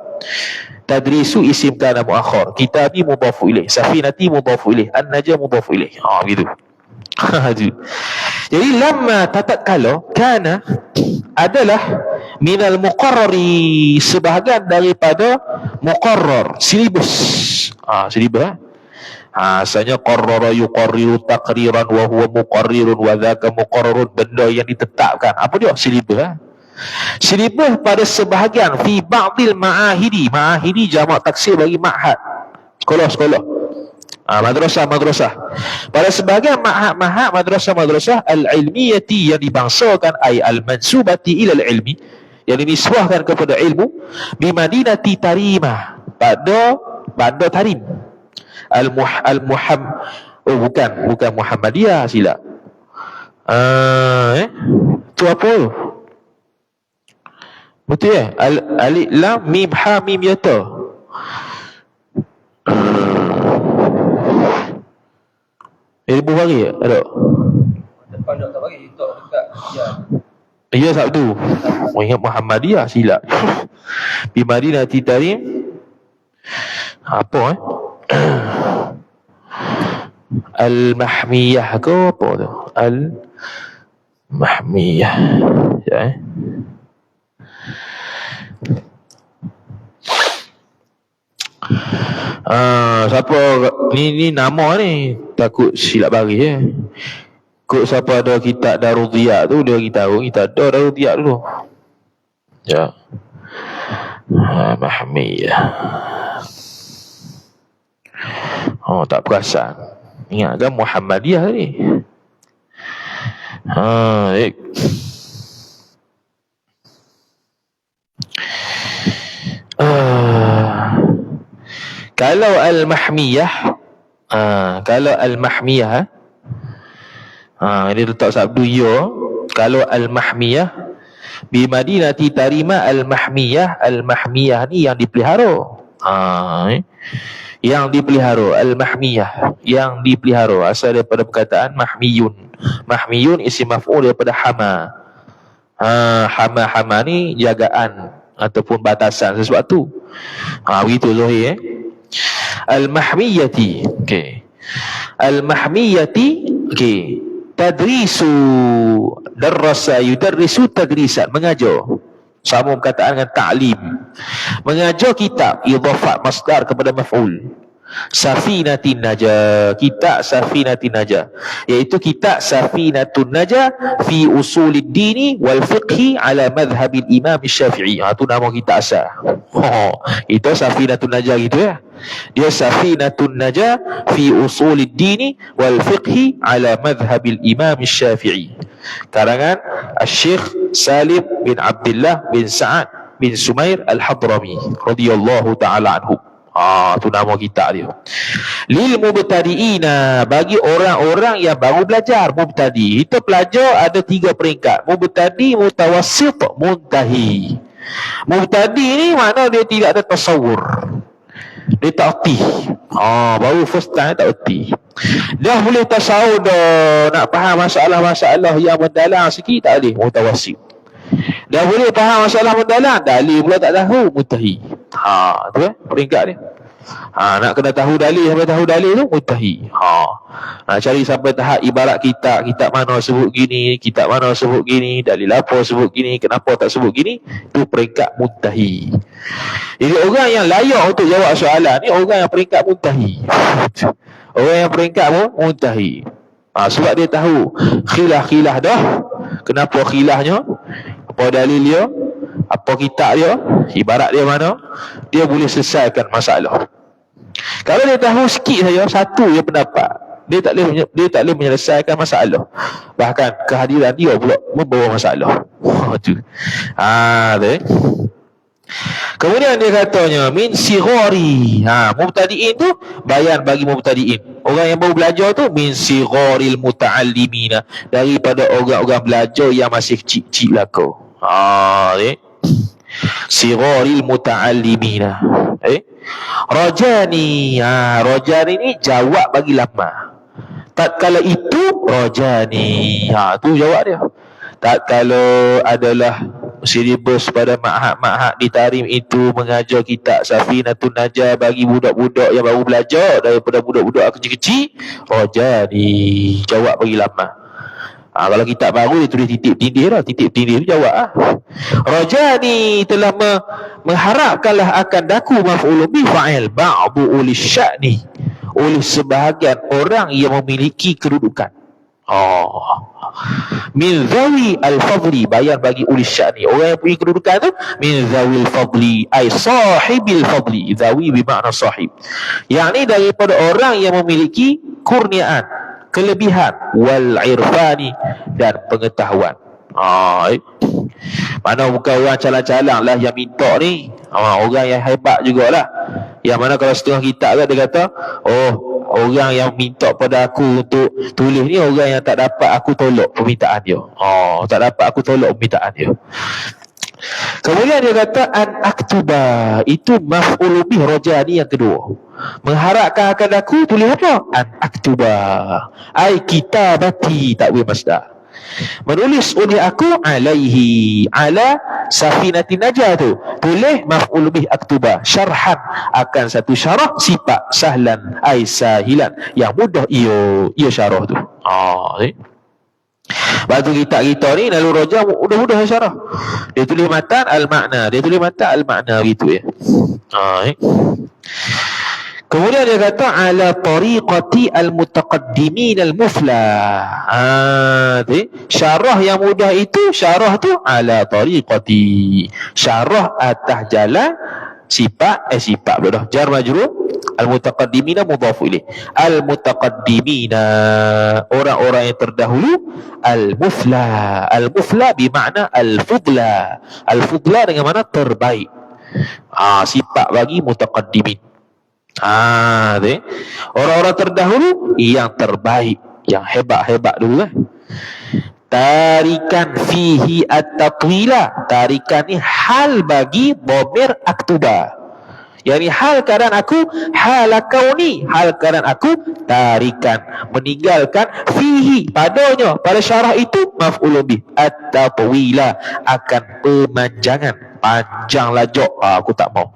tadrisu isim kana muakhar, kitabi mudhafu ilaih, safinati mudhafu ilaih, an najm mudhafu ilaih. Begitu. Jadi lamma tatkala kana adalah minal muqarrari, sebahagian daripada muqarrar, silibus. Silibus. Asalnya qarrara yuqarriru taqriran wa huwa muqarrirun wa dhaka muqarrarun, benda yang ditetapkan. Apa dia? Silibus. Silibus pada sebahagian fi ba'dil ma'ahidi. Ma'ahidi jamak taksir bagi ma'had, sekolah-sekolah. Madrasah. Pada sebahagian ma'had madrasah al-ilmiyati, yang dibangsakan, ay al-mansubati ilal ilmi, yang dinisbahkan kepada ilmu, di madinati Tarima, pada bandar Tarim. Bukan Muhammadiyah, silap. Tu apa? Betul alif lam mim ha mim ya ta. ibu bagi ada. Depan tak bagi, tok dekat ya. Ya Sabtu. Oh, ingat Muhammadiyah silap. Bi Madinati Tarim. Apa Al-Mahmiyah ke apa tu? Al-Mahmiyah. Ya. Siapa ni nama ni takut silap bagi ya. Kok siapa ada kitab Darul Dhiya tu dia beritahu kita ada Darul Dhiya dulu. Ya. Mahmiyah. Oh, tak perasan. Ingat kan Muhammadiyah ni. Kalau Al-Mahmiyah, dia letak sabdu ya. Kalau Al-Mahmiyah bi Madinati Tarima Al-Mahmiyah, Al-Mahmiyah ni yang dipelihara. Yang dipelihara, Al-Mahmiyah, yang dipelihara, asal daripada perkataan mahmiyun. Mahmiyun isim maf'ul daripada hama. Hama ni jagaan ataupun batasan sesuatu. Begitu Zuhir. Al-Mahmiyati. Okey. Al-Mahmiyati, okey. Tadrisu, darrasa yudarrisu tadrisan, mengajar. Sama perkataan dengan ta'lim. Mengajar kitab, idhafat masdar kepada maf'ul. Safinatin Najah, kitab Safinatin Najah, iaitu kitab Safinatun Najah fi usulid dini wal fiqhi ala madhhabil Imam Syafi'i. Tu nama kitab asal. Itu Safinatun Najah gitu ya. Dia Safinatun Najah fi usulid dini wal fiqhi ala madhhabil Imam Syafi'i. Karangan Syekh Salim bin Abdullah bin Sa'ad bin Sumair Al-Hadrami radhiyallahu taala anhu. Tu nama kitab dia. Lil mubtadi'ina, bagi orang-orang yang baru belajar. Mubtadi, kita pelajar ada 3 peringkat: mubtadi, mutawassit, muntahi. Mubtadi ni mana dia tidak ada tasawur, dia tak erti. Baru first time tak erti. Dah boleh tasawur dah, nak faham masalah-masalah yang mendalam sikit tak boleh, mutawassit. Dah boleh faham masalah mendalam, dalil pula tak tahu, muntahi. Tu peringkat dia. Nak kena tahu dalil, sampai tahu dalil tu muntahi. Nak cari sampai tahap ibarat kitab mana sebut gini, kitab mana sebut gini, dalil apa sebut gini, kenapa tak sebut gini, tu peringkat muntahi. Jadi orang yang layak untuk jawab soalan ni orang yang peringkat muntahi. Orang yang peringkat muntahi. Sebab dia tahu khilaf dah. Kenapa khilafnya, apa dalil dia, apa kitab dia, ibarat dia mana, dia boleh selesaikan masalah. Kalau dia tahu sikit saja, satu je pendapat, dia tak boleh menyelesaikan masalah. Bahkan kehadiran dia pula membawa masalah. Tu. Kemudian dia katanya min sighari. Mubtadi'in tu bayan bagi mubtadi'in. Orang yang baru belajar tu min sigharil muta'allimina, daripada orang-orang belajar yang masih kecil-kecil belaka. Sigharil muta'allimina. Rajani. Rajani ni jawab bagi lama. Tatkala itu rajani. Tu jawab dia. Tatkala adalah silibus pada ma'had di Tarim itu mengajar kitab Safinatun Najah bagi budak-budak yang baru belajar, daripada budak-budak kecil-kecil, rajani, jawab bagi lama. Kalau kitab baru dia tulis titip tindih lah, titip tindih tu jawab Rajani telah mengharapkanlah akan daku maf'ulun bi fa'il ba'du ulis sya'ni, oleh sebahagian orang yang memiliki kedudukan. Min zawi al-fadli, bayan bagi ulis sya'ni, orang yang punya kedudukan tu min zawi al-fadli, ay sahibil fadli. Zawi bermakna sahib, yakni daripada orang yang memiliki kurniaan, kelebihan, wal irfani, dan pengetahuan. Mana bukan orang calang-calang lah yang minta ni, orang yang hebat jugalah. Yang mana kalau setengah kitab kan dia kata, orang yang minta pada aku untuk tulis ni orang yang tak dapat aku tolak permintaan dia. Tak dapat aku tolak permintaan dia. Kemudian dia kata an aktuba, itu maf'ul bih rajani yang kedua. Mengharapkan akan aku tulis apa? An aktuba. Ai kitabati, takwil masdar. Menulis oleh aku alaihi, ala safinati najah tu. Tulis maf'ul bih aktuba, syarhan, akan satu syarah, sifat sahlan ai sahilan, yang mudah ia syarah tu. Waktu kita ni lalu roja mudah-mudah syarah. Dia tulis matan al-makna, dia tulis matan al-makna gitu ya. Kemudian dia kata ala tariqati al-mutaqaddimin al-muflah. Syarah yang mudah itu, syarah tu ala tariqati, syarah atas jalan sifat pula dah jar majrur, al-mutaqaddimina mudhaf ilaih, al-mutaqaddimina orang-orang yang terdahulu, al-mufla bermakna al-fudla dengan mana terbaik. Sifat bagi mutaqaddimin, orang-orang terdahulu yang terbaik, yang hebat-hebat dulu kan. Tarikan fihi at-tatwila, tarikan ni hal bagi dhamir aktuba, yakni hal keadaan aku, hal kauni, hal keadaan aku, tarikan meninggalkan, fihi padanya, pada syarah itu, maf'ul bih at-tatwila, akan pemanjangan, panjang lajak. Aku tak mau.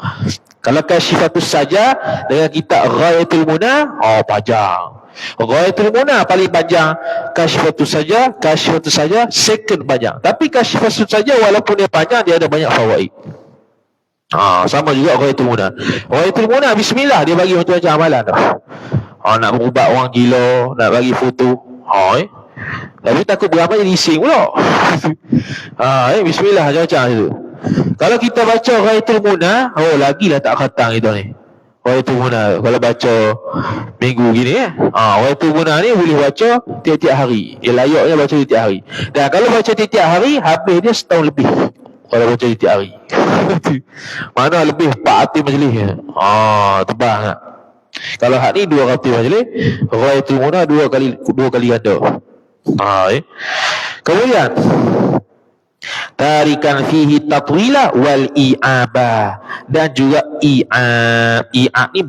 Kalau kasyifatus saja dengan kitab Ghayatul Muna, panjang. Ghayatul Muna paling panjang, kasyifatus saja second panjang. Tapi kasyifatus saja walaupun dia panjang, dia ada banyak fawaid. Sama juga Ghayatul Muna. Ghayatul Muna bismillah, dia bagi macam-macam amalan dah. Nak berubat orang gila, nak bagi foto. Tapi takut beramal jadi ising pula. Bismillah macam-macam tu. Kalau kita baca Ghayatul Muna, lagilah tak khatang kita ni. Ghayatul Muna kalau baca minggu gini Ghayatul Muna ni boleh baca tiap-tiap hari. Dia layaknya baca tiap hari. Dan kalau baca tiap hari, habis dia setahun lebih. Kalau baca tiap hari. Mana lebih 4 hati majlis. Tebang tak? Kalau hak ni 2 hati majlis, Ghayatul Muna 2 kali ganda. Kemudian tarikan fihi tatwila wal i'aba, dan juga i'ab ni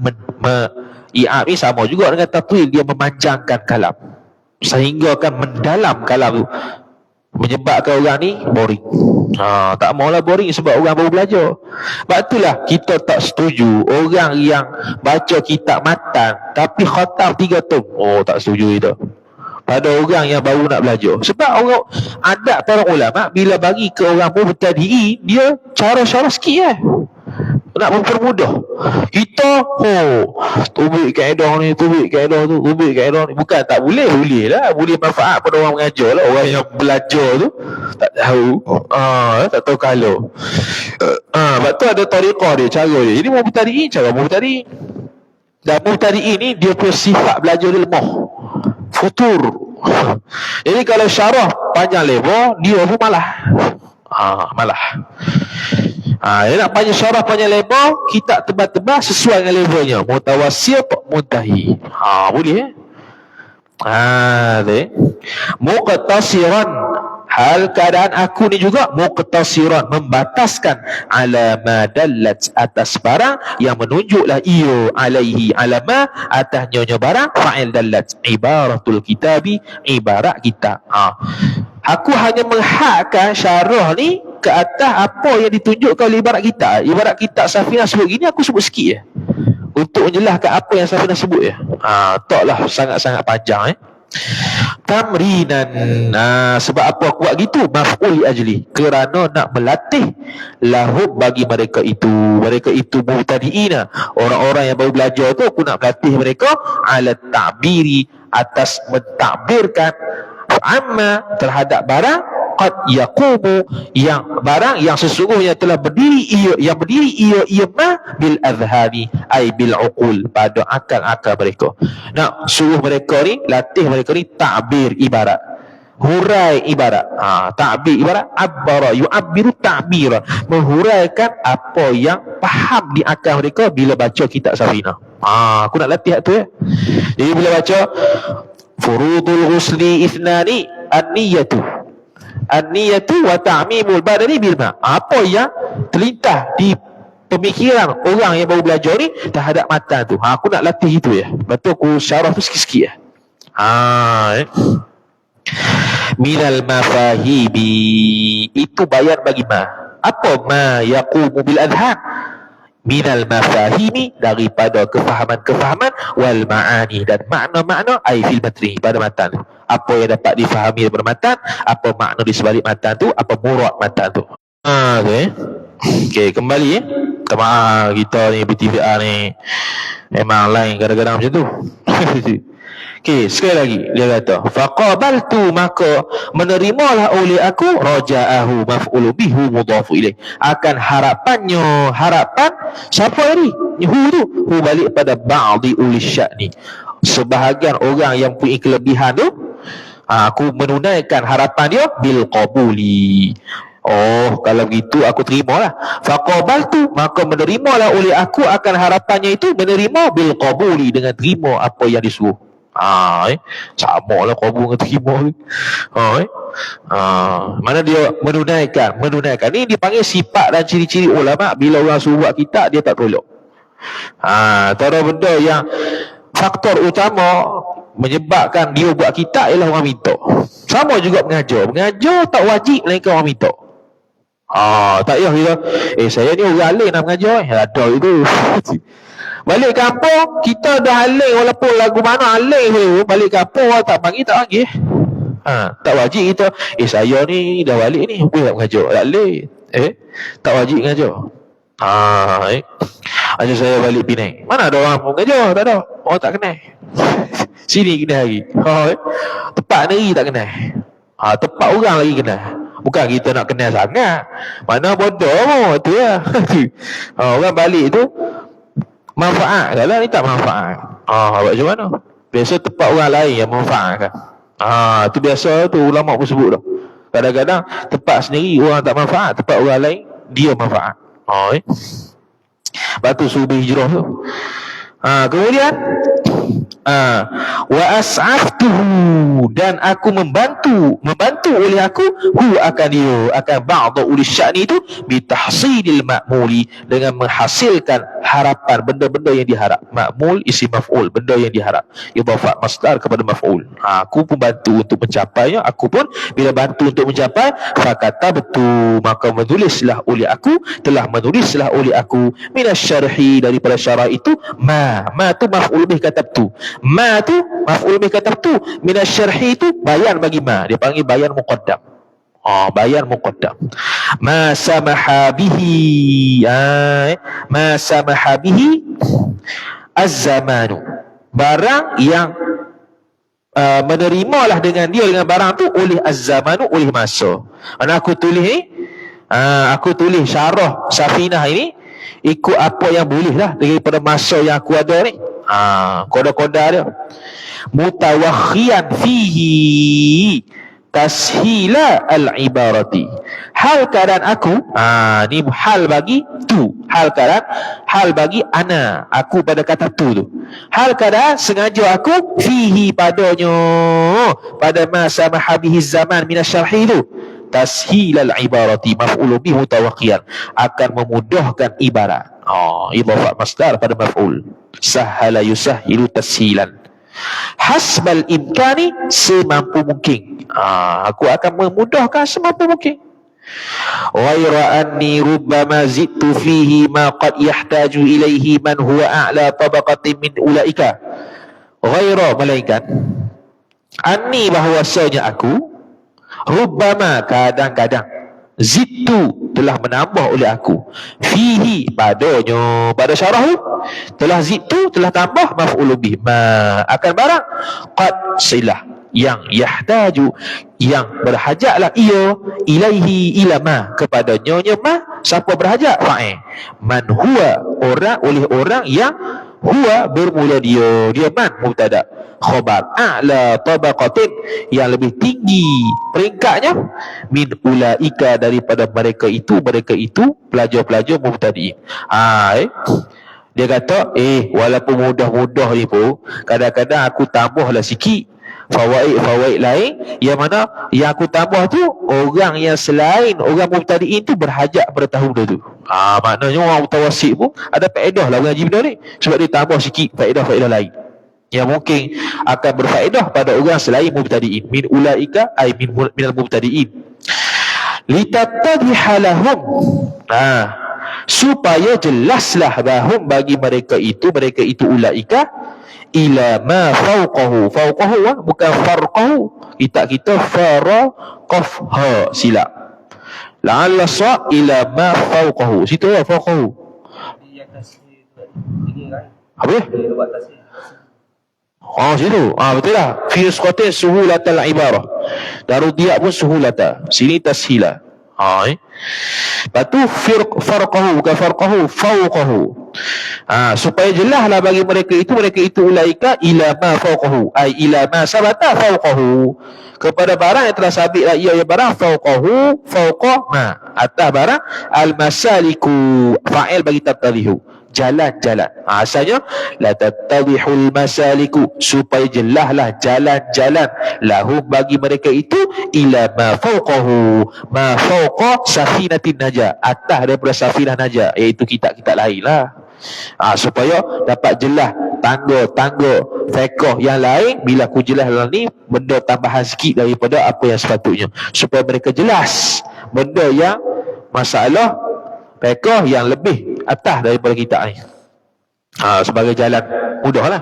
i'ab ni sama juga dengan tatwil, dia memanjangkan kalam sehingga akan mendalam kalam tu, menyebabkan orang ni boring. Tak maulah boring sebab orang baru belajar. Sebab itulah kita tak setuju orang yang baca kitab matan tapi khatam 3 tom. Tak setuju itu pada orang yang baru nak belajar. Sebab orang adab para ulama bila bagi ke orang mubtadi'i, dia cara syarah sikit nak mempermudah. Kita tubik kaedah ni, tubik kaedah tu, tubik kaedah ni. Bukan tak boleh, boleh lah. Boleh manfaat pada orang mengajar lah. Orang yang belajar tu tak tahu, tak tahu kalau sebab tu ada tariqah dia, cara dia. Jadi mubtadi'i, cara mubtadi'i. Dan mubtadi'i ni dia punya sifat belajar dia lemah, futur. Jadi kalau syarah panjang lebar, dia pun malah. Dia nak panjang syarah panjang lebar, kita tebal-tebal sesuai dengan levelnya, mutawassit, muntahi. Boleh muqtasiran, hal keadaan aku ni juga muqtasiran, membataskan, ala ma dallat, atas barang yang menunjuklah ia, alaihi alama, atas nyonya barang, fa'il dallat, ibaratul kitabi, ibarat kitab. Aku hanya menghakkan syarah ni ke atas apa yang ditunjukkan oleh ibarat kitab. Ibarat kitab Safinah sebut gini, aku sebut sikit untuk menjelaskan apa yang Safinah sebut taklah sangat-sangat panjang Tamrinan. Sebab apa aku buat gitu? Maf'ul ajli, kerana nak melatih lahum, bagi mereka itu. Mereka itu mubtadi'ina, orang-orang yang baru belajar tu, aku nak melatih mereka ala ta'biri, atas mentakbirkan, amma, terhadap barang, qad yaqumu, yang barang yang sesungguhnya telah berdiri ia ma bil adhani, ay bil uqul, pada akal-akal mereka. Nak suruh mereka ni, latih mereka ni ta'bir ibarat, hurai ibarat. Ta'bir ibarat, abbara yu'abbiru ta'bira, menghuraikan apa yang faham di akal mereka bila baca kitab Safinah. Aku nak latih tu Jadi bila baca furudul ghusli ithnani, an-niyatu, An-niyatu wa ta'mimul badani bil ma. Apa yang terlintas di pemikiran orang yang baru belajar ni terhadap matan tu. Aku nak latih itu ya. Betul aku syarah tu sikit-sikit ya. Minal mafahibi, itu bayan bagi ma. Apa ma yaqumu bil adhan? Minal mafahimi, daripada kefahaman-kefahaman, wal ma'ani, dan makna-makna, ai fil matni, pada matan tu. Apa yang dapat difahami daripada matan, apa makna di sebalik matan tu, apa murad matan tu. Okey, kembali Maaf kita ni PTVR ni memang lain kadang-kadang macam tu. Okey, sekali lagi dia kata faqabaltu, maka menerimalah oleh aku, raja'ahu maf'ul bihi mudhaf ilaih, akan harapannya, harapan siapa ni hu tu, hu balik pada ba'di ulis sya'ni, sebahagian orang yang punya kelebihan tu. Aku menunaikan harapan dia bil qabuli. Oh, kalau begitu aku terimalah. Faqabaltu, maka menerimalah oleh aku akan harapannya itu, menerima bil qabuli, dengan terima apa yang disuruh. Sama lah qabul dengan terima ni. Mana dia menunaikan ni dipanggil sifat dan ciri-ciri ulama. Bila orang suruh buat kitab, dia tak tolak. Antara benda yang faktor utama menyebabkan dia buat kitab ialah orang minta. Sama juga mengajar tak wajib melainkan orang minta. Tak payah kita saya ni orang alim nak mengajar ada itu. Balik kampung kita dah alim, walaupun lagu mana alim tu, balik kampung orang tak panggil. Tak wajib kita saya ni dah balik ni boleh nak mengajar, tak alim tak wajib mengajar. Macam saya balik Penang, mana ada orang mengajar, tak ada, orang tak kenal. Sini kenal lagi. Tempat negeri tak kenal. Tempat orang lagi kenal. Bukan kita nak kenal sangat. Mana bodoh tu lah. Orang balik tu manfaat. Kalau ni tak manfaat. Macam mana? Biasa tempat orang lain yang manfaatkan. Tu biasa tu ulama pun sebut dah. Kadang-kadang tempat sendiri orang tak manfaat, tempat orang lain dia manfaat. Batu subuh hijrah tu. Kemudian wa as'aftuhu, dan aku membantu oleh aku akan ba'da ulis sya'ni itu bitahsilil ma'muli, dengan menghasilkan harapan, benda-benda yang diharap. Ma'mul isim maf'ul, benda yang diharap, idafat masdar kepada maf'ul. Aku pun bantu untuk mencapainya. Aku pun bila bantu untuk mencapai, fakatabtu, maka telah menulislah oleh aku minasyarhi, daripada syarah itu, ma tu maf'ul bih katabtu, ma tu maf'ul bih katabtu, minasyarhi itu bayan bagi ma, dia panggil bayan muqaddam. Bayan muqaddam. Ma samaha bihi az-zamanu, barang yang menerimalah dengan barang tu oleh az-zamanu, oleh masa. Mana aku tulis ni, aku tulis syarah Safinah ini ikut apa yang boleh lah daripada masa yang aku ada ni. Koda-koda dia mutawakhiyan fihi tashila al-ibarati, hal keadaan aku, ni hal bagi tu, hal bagi ana, aku pada kata tu, hal keadaan sengaja aku, fihi padanya, pada masa mahabihiz zaman minasyarhi tu, tashilal ibarati maf'ul bih mutawakkiyan, akan memudahkan ibarat. Idhafat masdar pada maf'ul, sahala yusahhilu tashilan, hasbal imkani, semampu mungkin. Aku akan memudahkan semampu mungkin. Ghaira anni rubbama zidtu fihi ma qad yahtaju ilaihi man huwa a'la tabaqatin min ulaika. Ghaira, melainkan, anni, bahwasanya aku, rubbama, kadang-kadang, zidtu, telah menambah oleh aku, fihi, padanya, pada syarah telah zidtu, telah tambah maf'ul bih, ma, akan barang, qad, silah, yang yahtaju, yang berhajatlah ia, ilaihi, ila ma, kepadanya ma, siapa berhajat, fa'il, man huwa, oleh orang yang, huwa bermula dia man, mubtada, khabar, a'la tabaqatin, yang lebih tinggi peringkatnya, min ulaika, daripada mereka itu pelajar-pelajar mubtadi'in. Dia kata walaupun mudah-mudah ni pun kadang-kadang aku tambahlah sikit, fawaid lain yang mana yang aku tambah tu orang yang selain orang mubtadi'in tu berhajat pada tahu benda tu. Maknanya orang mutawassik pun ada faedah lah mengaji benda ni, sebab dia tambah sikit faedah-faedah lain yang mungkin akan berfaedah pada orang selain mubtadi'in. Min ulaika ay minal mubtadi'in litattadhiha lahum, supaya jelaslah bahum bagi mereka itu ulaika ila ma fawqahu. Fawqahu bukan farqahu, kita faraqafha silap. La'alla sa ila ma fawqahu, situ ya fawqahu. Di atas ni ini kan. Apa dia? Dia buat tasih. Situ. Betul lah. Fi nusqatin suhulatal ibarah. Darudiyah pun suhulata. Sini tashila. Lepas tu farqahu bukan farqahu, fawqahu. Supaya jelaslah bagi mereka itu ulaika ila ma fawqahu, ay ila ma sabata fawqahu, kepada barang yang telah sabit lah ia barang fawqahu, fawqa ma, atas barang, al masaliku fa'il bagi tattadhihu, jalan-jalan. Asalnya la tattadhihul masaliku, supaya jelaslah jalan-jalan, lahum bagi mereka itu ila ma fawqahu, ma fawqa safinatin najah, atas daripada safinah najah, iaitu kitab-kitab lain lah. Supaya dapat jelas tangga-tangga fiqh yang lain. Bila aku jelas dalam ni, benda tambahan sikit daripada apa yang sepatutnya, supaya mereka jelas benda yang masalah fiqh yang lebih atas daripada kitab ni. Sebagai jalan mudahlah.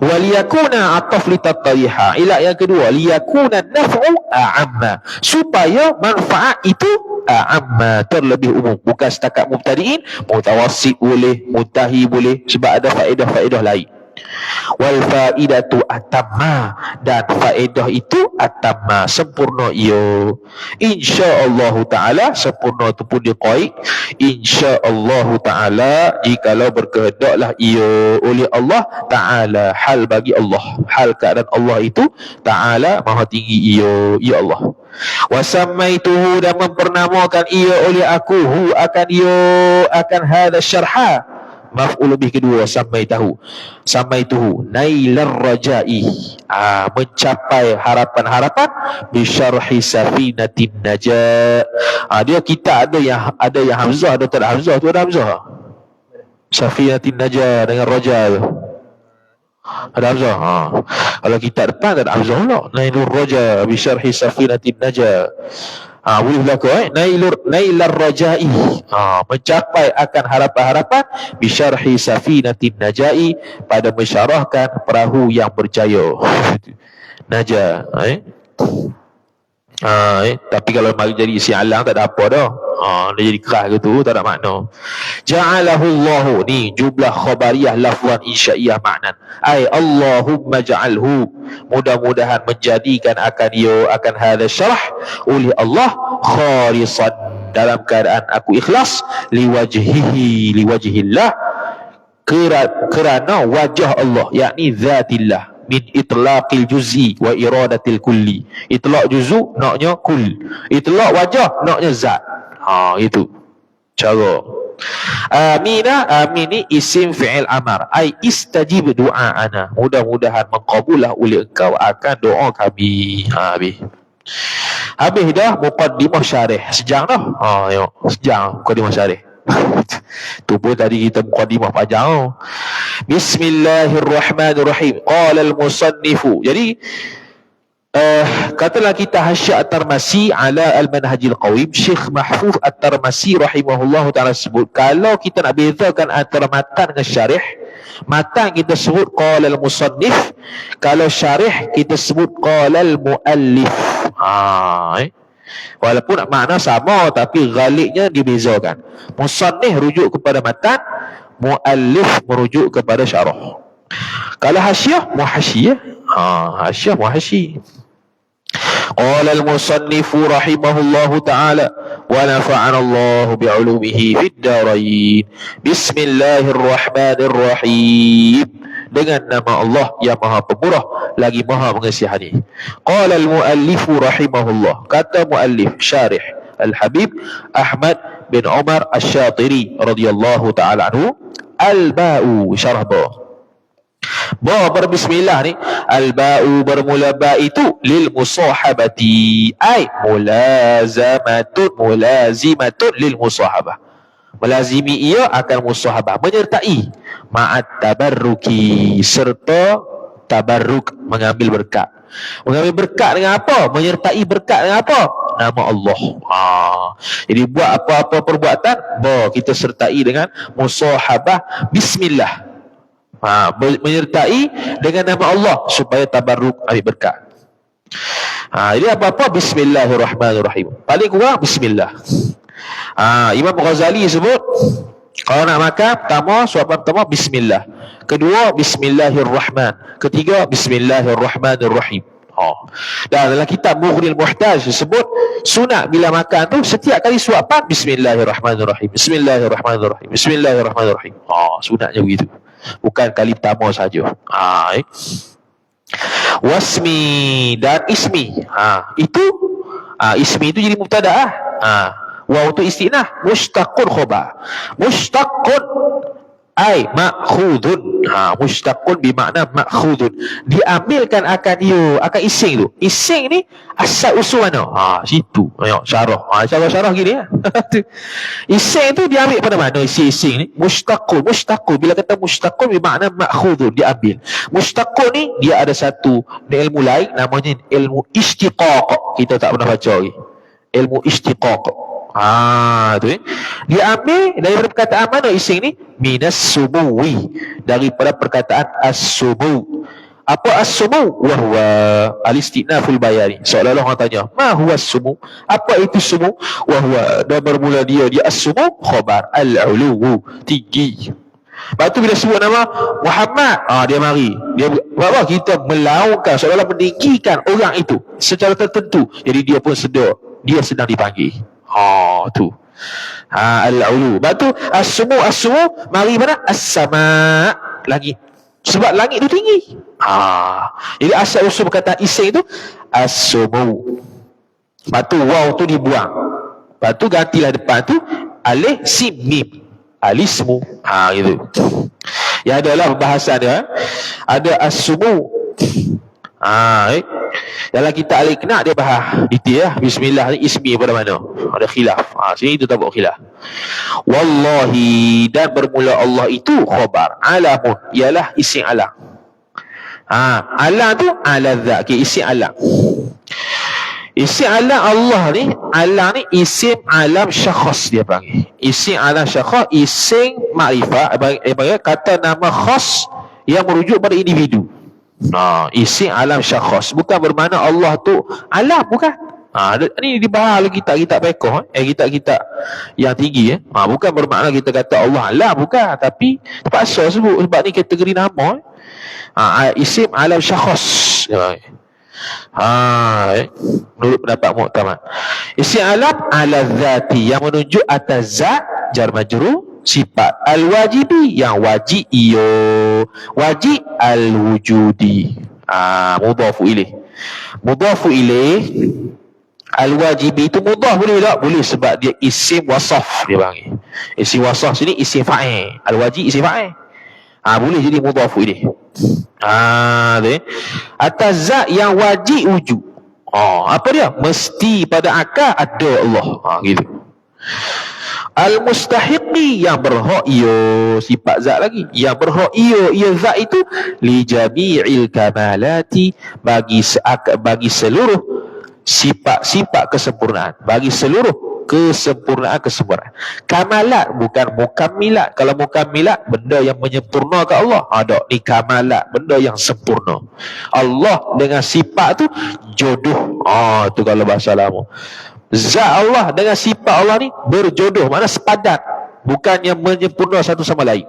Waliyakuna ataf litattariha, ila yang kedua liyakuna naf'u a'amma, supaya manfaat itu a'amma, terlebih umum, bukan setakat mubtadi'in, mutawassit boleh, mutahi boleh, sebab ada faedah-faedah lain. Wal faidatu atamma, dan faedah itu atamma, sempurna ia. Insya-Allah taala, sempurna tu pun dia qaid, insya-Allah taala, jikalau berkehendaklah ia oleh Allah taala, hal bagi Allah, hal keadaan Allah itu taala maha tinggi ia, ya Allah. Wasammaituhu, dan mempernamakan ia oleh aku, hu akan ia, akan hadha syarha, maf'ul lebih kedua, sammaituhu nailar rajai, mencapai harapan-harapan, bisyarhi safinatin najah. Dia kita ada yang hamzah, ada tak ada hamzah, tu ada hamzah. Safinatin najah dengan raja tu ada hamzah. Kalau kita depan tak ada hamzah pula. Nailur raja bisyarhi safinatin najah. Boleh berlaku nailar rajai, mencapai akan harapan-harapan, bisyarhi safinatin najai, pada mensyarahkan perahu yang berjaya. Najah. Tapi kalau mari jadi isi alang tak ada apa dah. Dia jadi keras gitu, tak ada makna. Ja'alahu Allahu, ni jumlah khabariyah lafzan insya'iyah maknan, ay Allahumma ja'alhu, mudah-mudahan menjadikan akan ia, akan hadha syarah oleh Allah, khalisan, dalam keadaan aku ikhlas, liwajhillah, kerana wajah Allah, yakni zatillah, min itlaqil juz'i wa iradatil kulli. Itlaq juz'u naknya kull, itlaq wajah naknya zat. Itu cara. Amina, amin ni isim fi'il amar, ai istajib du'aana, mudah-mudahan mengkabullah oleh engkau akan doa kami. Habis dah muqaddimah syarih, sejang dah. Sejang muqaddimah syarih. Tu pun tadi kita muqaddimah panjang. Bismillahirrahmanirrahim. Qala al-musannifu. Jadi katalah kita Hasyiah At-Tarmasi ala al-Manhajil Qawim, Syekh Mahfuz At-Tarmasi rahimahullah ta'ala sebut, kalau kita nak bezakan antara matan dengan syarih, matan kita sebut qala al-musannif, kalau syarih kita sebut qala al-muallif. Walaupun makna sama tapi ghalibnya dibezakan. Musannif rujuk kepada matan, muallif merujuk kepada syarah. Kalau hasyiah muhasyiyah, hasyiah muhasyi. Qala al-musannif rahimahullahu ta'ala wa nafa'ana Allah bi'ulumihi fid darain. Bismillahirrahmanirrahim, dengan nama Allah yang Maha Pemurah lagi Maha Mengasihani. Qala al-muallif rahimahullah, kata muallif syarih Al-Habib Ahmad bin Umar Asy-Syatiri radhiyallahu ta'ala anhu, al-ba'u syarah ba. Ba berbismillah ni, al-ba'u bermula ba itu lil musahabati, ai mulazimatun lil musahabah. Melazimi ia akan musahabah, menyertai, ma'at tabarruki, serta tabarruk, mengambil berkat. Mengambil berkat dengan apa? Menyertai berkat dengan apa? Nama Allah. Jadi buat apa-apa perbuatan, kita sertai dengan musahabah bismillah. Menyertai dengan nama Allah supaya tabarruk, ambil berkat. Jadi apa-apa bismillahirrahmanirrahim. Paling kurang bismillah. Imam Ghazali sebut, kalau nak makan, suapan pertama bismillah, kedua bismillahirrahman, ketiga bismillahirrahmanirrahim. Dan dalam kitab Mughnil Muhtaj disebut sunat bila makan tu setiap kali suapan bismillahirrahmanirrahim, bismillahirrahmanirrahim, bismillahirrahmanirrahim. Sunatnya begitu, bukan kali pertama saja. Wasmi dan ismi, itu ismi itu jadi mubtada. Waw tu istinah, mushtaqun khobar, mushtaqun ai ma'khudun. Mushtaqun bermakna ma'khudun, diambilkan akan akan ising tu. Ising ni asal usul mana? Situ tengok syarah. Syarah gini ya. Ising tu diambil pada mana ising ni? Mushtaqun bila kata mushtaqun bermakna ma'khudun, diambil. Mushtaqun ni dia ada satu ilmu lain namanya ilmu istiqaq. Kita tak pernah baca lagi ilmu istiqaq. Tu diambil daripada perkataan mana ising ni? Minas sumuwi, daripada perkataan as-sumu. Apa as-sumu? Wahwa al-istinaful bayani. Seolah-olah orang tanya, ma huwa as-sumu? Apa itu sumu? Wahwa, dan bermula dia as-sumu khabar al-uluwu, tinggi. Lepas tu bila sebut nama Muhammad, dia mari, dia apa? Kita melaungkan, seolah-olah meninggikan orang itu secara tertentu. Jadi dia pun sedar dia sedang dipanggil. Tu al-ulu. Lepas tu as-sumu mari mana? As-sama, langit. Sebab langit tu tinggi. Jadi asal usul perkataan ising tu as-sumu. Lepas tu waw tu dibuang. Lepas tu gantilah depan tu alif sim mim, alismu. Gitu. Ya adalah pembahasan dia. Ada as-sumu. Dalam kitab Al-Iqna' dia bahas detail bismillah ni ismi pada mana, ada khilaf. Sini tu tak buat khilaf. Wallahi, dan bermula Allah itu khabar alamun, ialah isim alam. Alam tu ala dzat, isim alam. Isim alam Allah ni, alam ni isim alam syakhs dia panggil. Isim alam syakhs, isim makrifat, kata nama khas yang merujuk pada individu. Isim alam syakhs, bukan bermakna Allah tu alam, bukan. Ni dibahas lagi kitab-kitab fiqh, kitab-kitab yang tinggi. Bukan bermakna kita kata Allah alam, bukan. Tapi terpaksa sebut sebab ni kategori nama. Isim alam syakhs. Menurut pendapat Mu'tamad, isim alam ala zati, yang menunjuk atas zat, jar majrur, sifat al-wajibi, yang wajib wajib al-wujudi. Mudhafu ilaih al-wajibi itu mudhaf boleh tak? Boleh, sebab dia isim wasaf dia panggil. Isim wasaf sini isim fa'il, al-wajib isim fa'il. Boleh jadi mudhafu ilaih. Atas zat yang wajib wujud. Apa dia? Mesti pada akal ada Allah. Gitu. Al-mustahiqi, yang berhak ia, sifat zat lagi, yang berhak ia zat itu li jami'il kamalati, bagi seluruh sifat-sifat kesempurnaan, bagi seluruh kesempurnaan. Kamalat bukan mukammilat. Kalau mukammilat benda yang menyempurnakan Allah, ada ni kamalat, benda yang sempurna. Allah dengan sifat tu jodoh. Tu kalau bahasa lama. Zat Allah dengan sifat Allah ni berjodoh, makna sepadan, bukan yang menyempurna satu sama lain.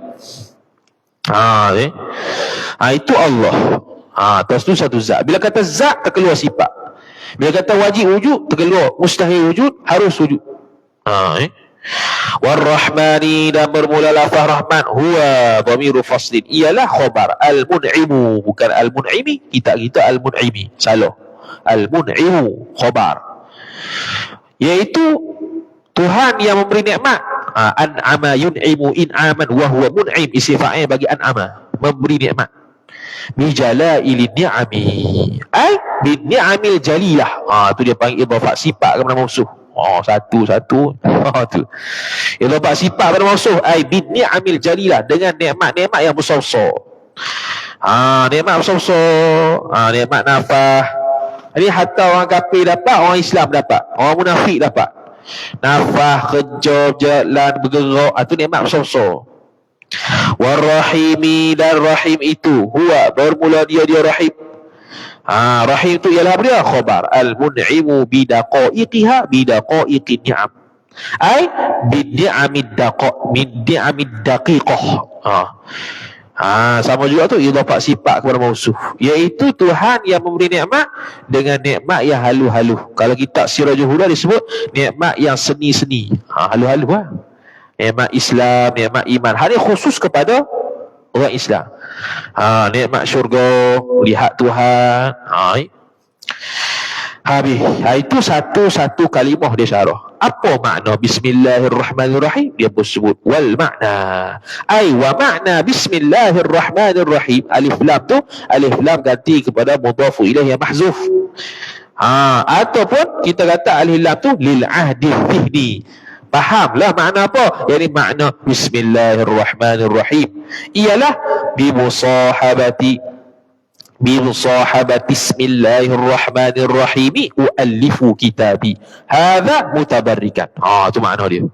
Itu Allah. Terus tu satu zat. Bila kata zat terkeluar sifat. Bila kata wajib wujud terkeluar mustahil wujud, harus wujud. War-Rahmani, dan bermula lafaz Rahman, huwa dhamiru faslin, ialah khabar al-mun'imu, bukan al-mun'imi. Kita al-mun'imi, salah. Al-mun'imu khabar, iaitu Tuhan yang memberi nikmat. An'ama yun'imu in'aman wa huwa mun'im, isim fa'il bagi an'ama, memberi nikmat. bijalaili ni'ami ai bin ni'amil jalilah. Tu dia panggil idhafat sifat kepada mausuh. Satu tu idhafat sifat kepada mausuh ai bin ni'amil jalilah, dengan nikmat-nikmat yang besar-besar. Nikmat besar-besar, nikmat nafah. Ini hatta orang kafir dapat, orang Islam dapat, orang munafik dapat. Nafah, kerja, jalan, bergerak, itu nikmat besar-besar. Warrahimi, dan rahim itu huwa, bermula dia rahim. Rahim itu ialah apa dia? Khabar al-mun'imu bidaqaiqiha bidaqaiqin ni'am ai bidni'amid daqiqah. Sama juga tu idhafat sifat kepada mausuf, iaitu Tuhan yang memberi nikmat dengan nikmat yang halu-halu. Kalau kitab Sirajul Huda disebut nikmat yang seni-seni, halu-halu lah. Nikmat Islam, nikmat iman, hari khusus kepada orang Islam. Nikmat syurga, lihat Tuhan. Habis. Itu satu kalimah dia syarah. Apa makna Bismillahirrahmanirrahim? Dia pun sebut wal makna. Wa makna Bismillahirrahmanirrahim. Alif lam tu, alif lam ganti kepada mudhafu ilaih yang mahzuf. Ataupun kita kata alif lam tu lil ahdi dhihni. Fahamlah makna apa? Yani makna Bismillahirrahmanirrahim ialah bimusahabati Bismillahirrahmanirrahim uallifu kitabi hadza mutabarrikan. Tu makna dia.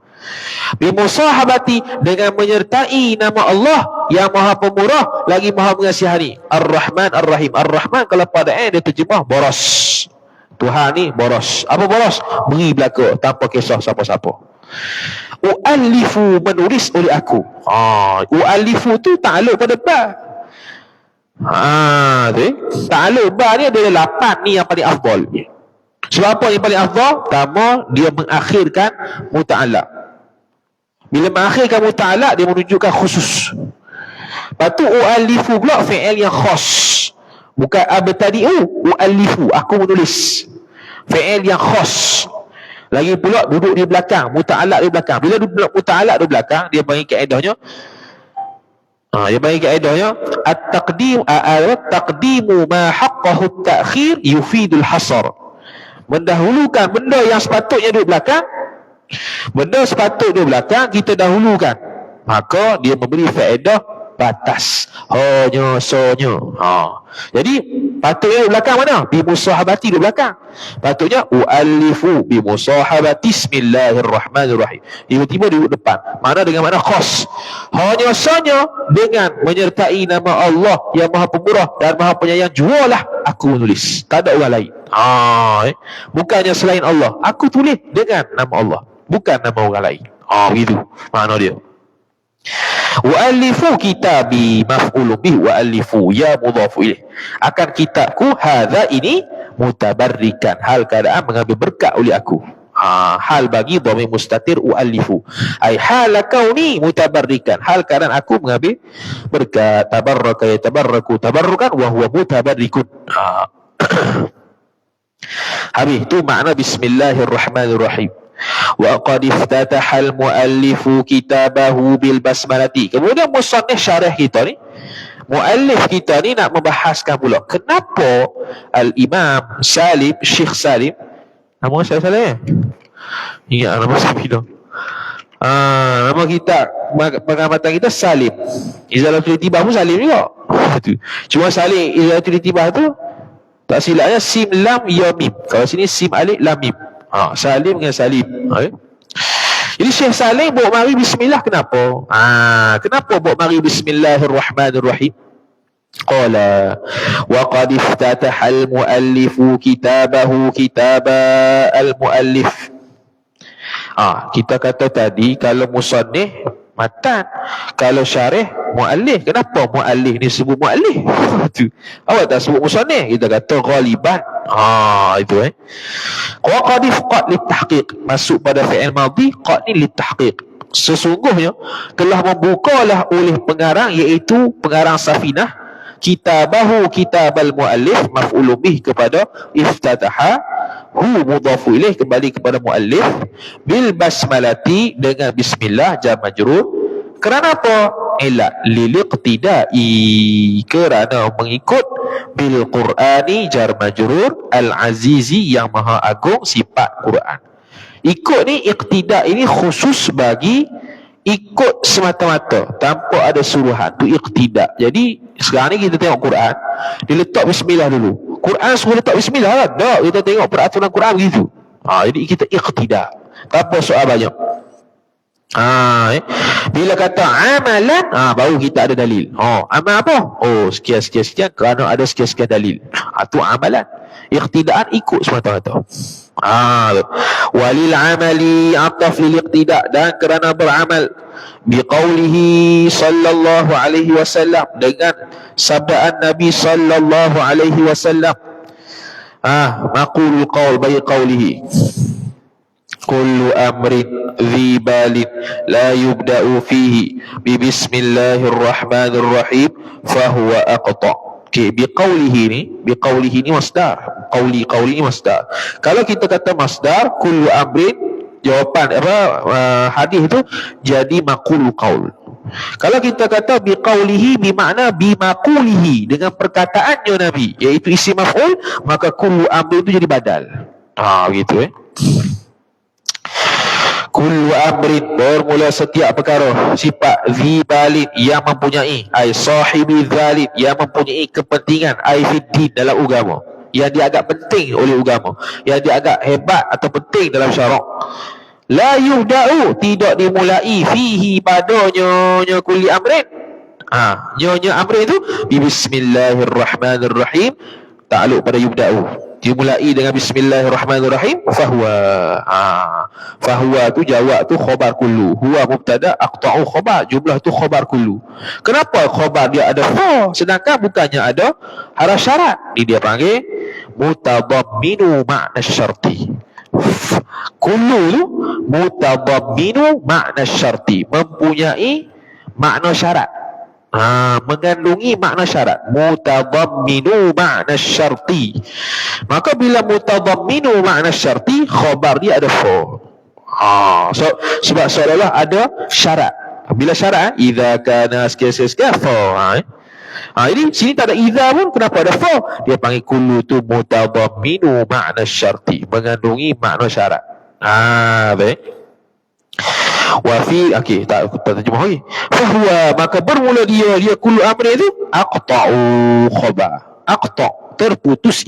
Bimusahabati, dengan menyertai nama Allah yang Maha Pemurah lagi Maha Mengasihani. Ar-Rahman Ar-Rahim. Ar-Rahman kalau pada dia terjemah boros. Tuhan ni boros. Apa boros? Beri belaka tanpa kisah siapa-siapa. Uallifu, menulis oleh aku. Uallifu tu ta'alluq pada ba. Ta'alluq ba ni ada 8 ni yang paling afdal. Sebab apa yang paling afdal? Pertama, dia mengakhirkan muta'allaq. Bila mengakhirkan muta'allaq, dia menunjukkan khusus. Lepas tu uallifu pula fi'il yang khas. Bukan abtadi'u, uallifu, aku menulis. Fi'il yang khas. Lagi pula duduk di belakang, muta'allaq di belakang. Bila duduk muta'allaq di belakang, dia panggil kaedahnya at-taqdimu ma haqqahu at-ta'khir yufidul hasar. Mendahulukan benda yang sepatutnya duduk belakang. Benda sepatut duduk belakang kita dahulukan. Maka dia memberi faedah batas. Hanya sonya. Jadi patutnya di belakang mana? Bimusahabati di belakang. Patutnya uallifu bimusahabati Bismillahirrahmanirrahim. Tiba-tiba di depan. Mana dengan makna khas. Hanya saja dengan menyertai nama Allah yang Maha Pemurah dan Maha Penyayang jualah aku menulis. Tak ada orang lain. Bukannya selain Allah. Aku tulis dengan nama Allah, bukan nama orang lain. Begitu makna dia. Wa'allifu kitabi maf'ulun bih wa'allifu ya mudhafu ilaih. Akan kitabku hadza ini mutabarrikan, hal keadaan mengambil berkat oleh aku. Hal bagi dhamir mustatir u'allifu ai hal kauni mutabarrikan, hal keadaan aku mengambil berkat. Tabarraka yatabarraku tabarrukan wa huwa mutabarrikun. Habis tu makna Bismillahirrahmanirrahim. Wa qad iftataha al-muallifu kitabahu bil basmalati. Kemudian musannif syarah kita ni, muallif kita ni nak membahaskan pula kenapa al-Imam Salim, Syekh Salim, nama saya Salim ingat nama saya dah. Nama kita pengamatan kita Salim. Izalatul Itibah pun Salim juga. Cuma Salim Izalatul Itibah tu tak silapnya sim lam ya mim. Kalau sini sim alif lam mim. Salim dengan Salim. Jadi Syekh Salim bawa mari bismillah. Kenapa? Kenapa bawa mari Bismillahirrahmanirrahim? Qala wa qad iftataha al-muallifu kitabahu kitaba al-muallif. Kita kata tadi kalau musannif matan, kalau syarih muallif. Kenapa muallif ni sebut muallif? Awak tak sebut musannif, kita kata ghaliban. Itu wa qad litahqiq, masuk pada fi'il madhi. Qad ni litahqiq, sesungguhnya telah membukalah oleh pengarang, iaitu pengarang Safinah, kitabahu kitabal muallif maf'ulun bih kepada iftataha, hu mudhafu ilaih kembali kepada muallif, bil basmalati dengan bismillah jar majrur. Kerana apa? ila liliqtidai, kerana mengikut bil Qur'ani jar majrur al azizi yang maha agung sifat Quran. Ikut ni iqtida ini khusus bagi ikut semata-mata tanpa ada suruhan, tu iqtida. Jadi sekarang ni kita tengok Quran, dia letak bismillah dulu. Quran suruh letak bismillah kan? Tak, kita tengok peraturan Quran begitu. Jadi kita iqtida tanpa soal banyak. Bila kata amalan, baru kita ada dalil. Amal apa? Sekian kerana ada sekian dalil. Tu amalan. Iqtidaan ikut semata-mata. Walil amali ataf lil iqtida, dan kerana beramal biqaulihi sallallahu alaihi wasallam, dengan sabdaan Nabi sallallahu alaihi wasallam. Maqulul qaul bayi qaulihi kullu amrin dhi balin la yubda'u fihi bi bismillahirrahmanirrahim fahuwa aqta. Biqaulihi ni masdar. Qauli ni masdar. Kalau kita kata masdar kullu amrin, jawapan hadis itu jadi maqulul qaul. Kalau kita kata biqaulihi bermakna bimaqulihi, dengan perkataannya Nabi, iaitu isim maf'ul, maka kullu amrin itu jadi badal. Begitu kullu amrin, bermula setiap perkara, sifat zibalin, yang mempunyai, ai sahibi zalin, yang mempunyai kepentingan, ai fiddin, dalam agama, yang dia agak penting oleh agama, yang dia agak hebat atau penting dalam syarak. La yuhda'u, tidak dimulai, fihi, pada nyonya kulli amrin. Nyonya amrin itu bismillahirrahmanirrahim, takluk pada yubda'u, dimulai dengan bismillahirrahmanirrahim. Fahuwa tu jawab tu khabar kullu, huwa mubtada, aqta'u khabar, jumlah tu khabar kullu. Kenapa khabar dia ada fa, sedangkan bukannya ada haraf syarat? Ni dia panggil mutadamminu ma'na syarti. Kullu tu mutadamminu ma'na syarti, mempunyai makna syarat, mengandungi makna syarat. Mutadamminu ma'na syarti, maka bila mutadamminu ma'na syarti, khabar dia ada fa. Sebab seolah-olah ada syarat. Bila syarat, idza kana sekian fa. Ini sini tak ada idza pun, kenapa ada fa? Dia panggil kullu tu mutadamminu ma'na syarti, mengandungi makna syarat. Baik. Wafi, tak terjemah lagi. Fahuwa, maka bermula dia kullu amri itu aqta'u khabar. Aqta', terputus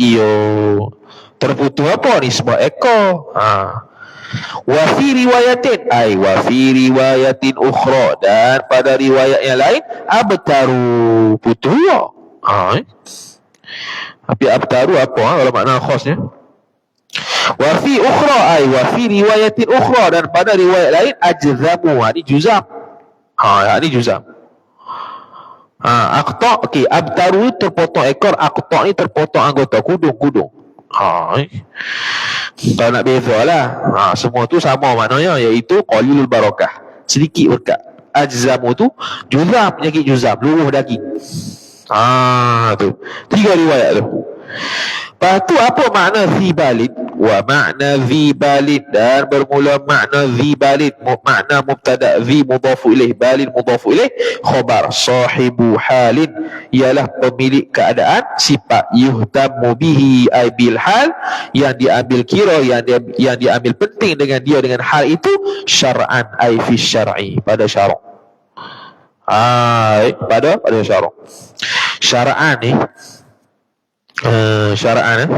terputus apa ni? Sebab ekor. Wafi riwayatin, wafi riwayatin ukhra, dan pada riwayat yang lain abtaru, putus tapi abtaru apa kalau makna khasnya? Wafi ukhra, wafi riwayatin ukhra, dan pada riwayat lain ajzamu, ini juzam. Ini juzam. Aqta, abtaru terpotong ekor, aqta ni terpotong anggota, kudung. Kalau nak beza lah, semua tu sama maknanya, iaitu qalilul barakah, sedikit berkat. Ajzamu tu juzam, penyakit juzam, luruh daging. Tu 3 riwayat tu. Lepas tu apa makna zibalin? Wa makna zibalin, dan bermula makna zibalin, makna mubtada, zi mudhafu ilaih, balin mudhafu ilaih, khabar sahibu halin, ialah pemilik keadaan, sifat yuhtamu bihi ay bil hal, yang diambil kira, yang diambil penting dengan dia, dengan hal itu, syar'an ay fi syar'i, pada syarak. Pada syarak. Syar'an ni syara'an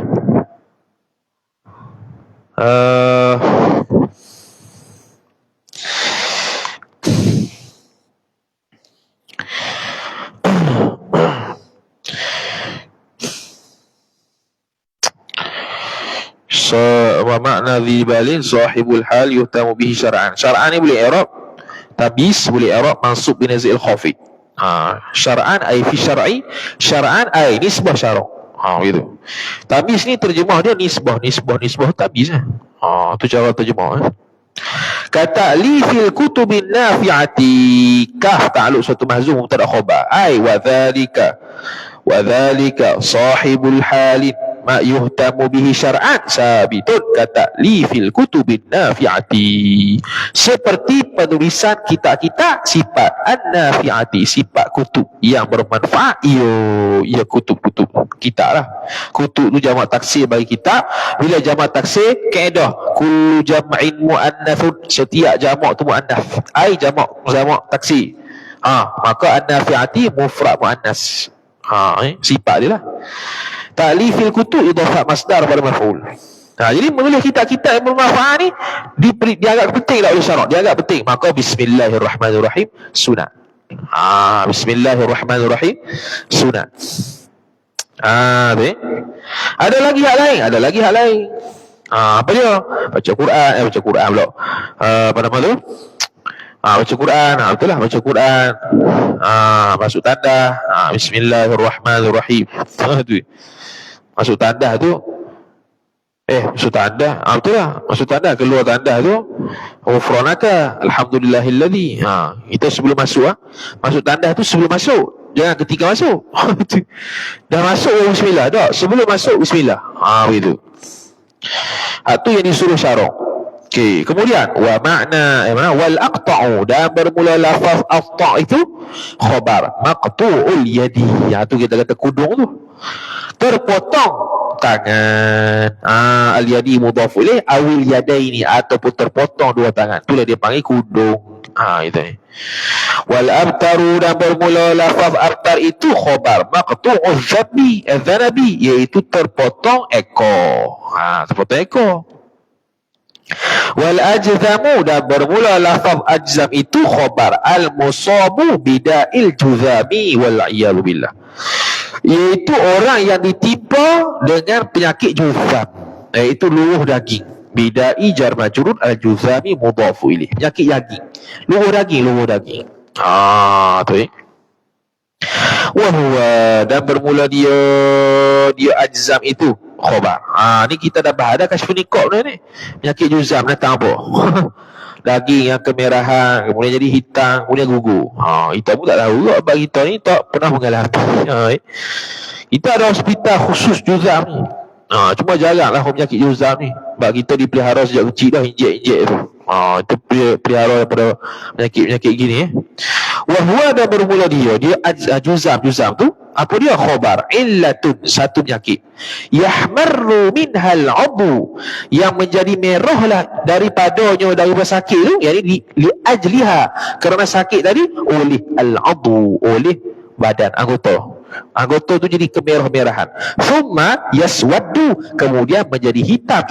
wa makna dhibalin sahibul hal yuhtamu bihi syar'an. Syar'an ni boleh i'rab tabis, boleh i'rab mansub bin nazil khafid. Syar'an ay fi syar'i, syar'an ay nisbah syarak. Gitu. Tabis ni terjemah dia nisbah tabis. Tu cara terjemah. Kata li fil kutubin nafi'ati, kaf ta'alluq suatu mahzum mubtada khabar, ay wa dhalika sahibul halin, ma yuhtamu bihi syar'an sabitun kata li fil kutubin nafi'ati. Seperti penulisan kitab-kitab sifat an-nafi'ati, sifat kutub yang bermanfaat. Ia kutub-kutub kitab lah. Kutub tu jamak taksir bagi kitab. Bila jamak taksir, kaedah kullu jam'in muannathun, setiap jamak tu muannath, ai jamak taksir. Maka an-nafi'ati mufrad muannas. Sifat dia lah. Ta'lifil kutub idafat masdar pada maf'ul. Jadi menulis kitab-kitab yang bermanfaat ni dianggap penting tak oleh syarak, dianggap penting. Maka bismillahirrahmanirrahim sunat. Bismillahirrahmanirrahim sunat. Ada lagi hal lain. Apa dia? Baca Quran pula. Apa nama tu? Baca Quran, betul lah, baca Quran. Masuk tanda. Bismillahirrahmanirrahim. Masuk tanda tu. Masuk tanda. Betul lah, masuk tanda, keluar tanda tu. Ghufranaka alhamdulillahilladzi. Kita sebelum masuk masuk tanda tu sebelum masuk. Jangan ketika masuk. Dah masuk bismillah. Tak, sebelum masuk bismillah. Begitu. Itu yang disuruh syarak. Okey, kemudian wa makna wal aqta'u, dan bermula lafaz aqta' itu khabar maqtu'ul yadi. Tu kita kata kudung tu terpotong tangan. Al yadi mudhaf ilaih awil yadaini, ataupun terpotong dua tangan. Itulah dia panggil kudung. Itu ni. Wal abtaru, dan bermula lafaz abtar itu khabar maqtu'uz zanabi, iaitu terpotong ekor. Terpotong ekor. Wal ajzamu, dan bermula lafaz ajzam itu khabar al musabu bida'il juzami wal iyadu billah, iaitu orang yang ditimpa dengan penyakit juzam, iaitu luruh daging. Bida'i jar majrur, al juzami mudhafu ilaih, penyakit daging, luruh daging. Tu wa huwa, dan bermula dia ajzam itu khabar. Ni kita dah bahas dah kasyfun niqab ni. Penyakit juzam datang apa? Daging yang kemerahan, kemudian jadi hitam, kemudian gugur. Kita pun tak tahu juga, sebab kita ni tak pernah mengalami. Kita ada hospital khusus juzam ni. Cuma jaranglah penyakit juzam ni, sebab kita dipelihara sejak kecil dah, injek tu. Itu pelihara daripada penyakit gini. Wahuwa, dan bermula dia juzam tu apa dia? Khabar illatun, satu penyakit, yahmarru minhal abu, yang menjadi merahlah daripadanya, daripada sakit tu, yakni li ajliha, kerana sakit tadi, oleh al-abu, oleh badan, anggota tu jadi kemerah-merahan. Thumma yaswaddu, kemudian menjadi hitam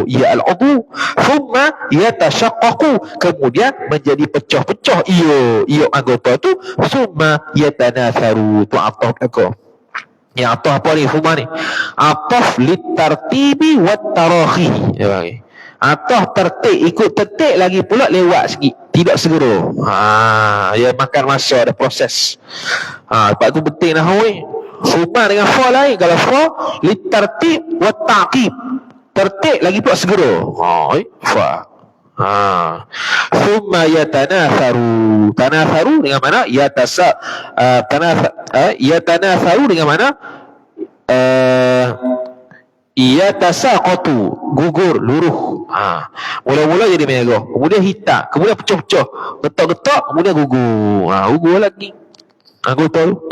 ia al-abu. Thumma yatashaqqaqu, kemudian menjadi pecah-pecah ia anggota tu. Thumma yatanatharu, tu ataf aku. Yang ataf apa ni? Thumma ni ataf litartibi wat tarahi. Ataf tertik, ikut tertik lagi pula lewat sikit, tidak segera. Dia makan masa, ada proses. Sebab tu penting lah. Suma dengan fa lain. Kalau fa litartib wa taqib, tertik lagi pula segera. Fa. Summa yatanatharu, tanatharu dengan mana? Yatanatharu dengan mana? Yatasaqatu, gugur, luruh. Mula-mula jadi merah, kemudian hitam, kemudian pecah-pecah, getak-getak, kemudian gugur. Gugur lagi anggota tu.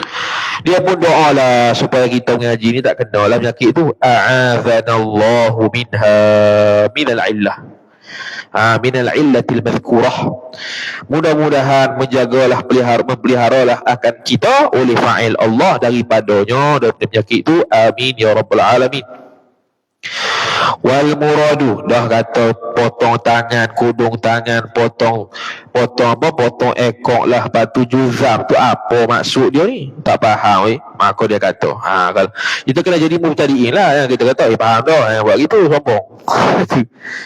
Dia pun doa lah supaya kita mengaji ni tak kena lah penyakit tu. A'adzanallahu minha minal illah, minal illatil madhkurah. Mudah-mudahan menjagalah, memeliharalah akan kita oleh fa'il Allah daripadanya, daripada penyakit tu. Amin ya rabbal alamin. Wal muradu, dah kata potong tangan, kudung tangan, potong ekor lah. Batu juzam tu apa maksud dia ni? Tak faham maka dia kata kalau kita kena jadi mubtadi'in lah. Kita kata faham dah, buat gitu sombong.